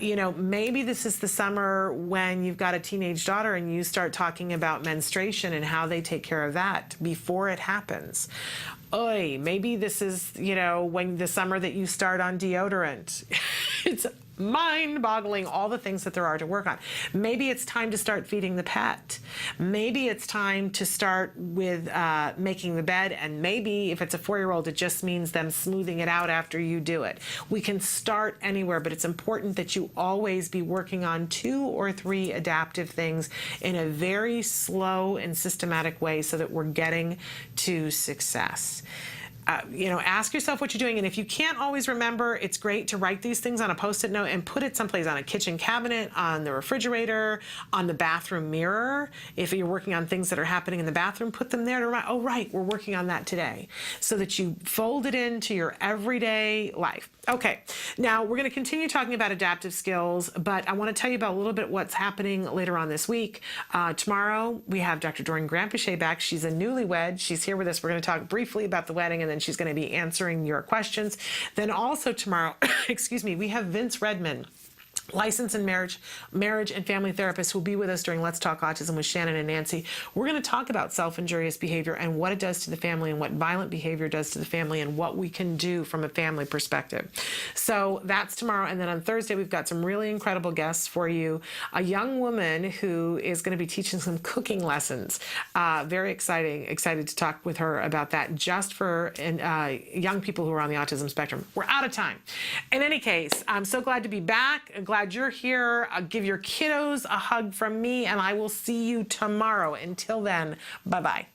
Maybe this is the summer when you've got a teenage daughter and you start talking about menstruation and how they take care of that before it happens. Maybe this is, when the summer that you start on deodorant. It's mind-boggling all the things that there are to work on. Maybe it's time to start feeding the pet. Maybe it's time to start with making the bed, and maybe if it's a 4-year-old, it just means them smoothing it out after you do it. We can start anywhere, but it's important that you always be working on 2 or 3 adaptive things in a very slow and systematic way so that we're getting to success. Ask yourself what you're doing, and if you can't always remember, it's great to write these things on a Post-it note and put it someplace on a kitchen cabinet, on the refrigerator, on the bathroom mirror. If you're working on things that are happening in the bathroom, put them there to write, oh, right, we're working on that today, so that you fold it into your everyday life. Okay, now we're going to continue talking about adaptive skills, but I want to tell you about a little bit what's happening later on this week. Tomorrow, we have Dr. Doreen Grandpichet back. She's a newlywed. She's here with us. We're going to talk briefly about the wedding, and then she's going to be answering your questions. Then also tomorrow, we have Vince Redmond, licensed in marriage and family therapist, who will be with us during Let's Talk Autism with Shannon and Nancy. We're going to talk about self-injurious behavior and what it does to the family, and what violent behavior does to the family, and what we can do from a family perspective. So that's tomorrow. And then on Thursday, we've got some really incredible guests for you. A young woman who is going to be teaching some cooking lessons. Very excited to talk with her about that, just for young people who are on the autism spectrum. We're out of time. In any case, I'm so glad to be back. I'm glad you're here. Give your kiddos a hug from me, and I will see you tomorrow. Until then, bye-bye.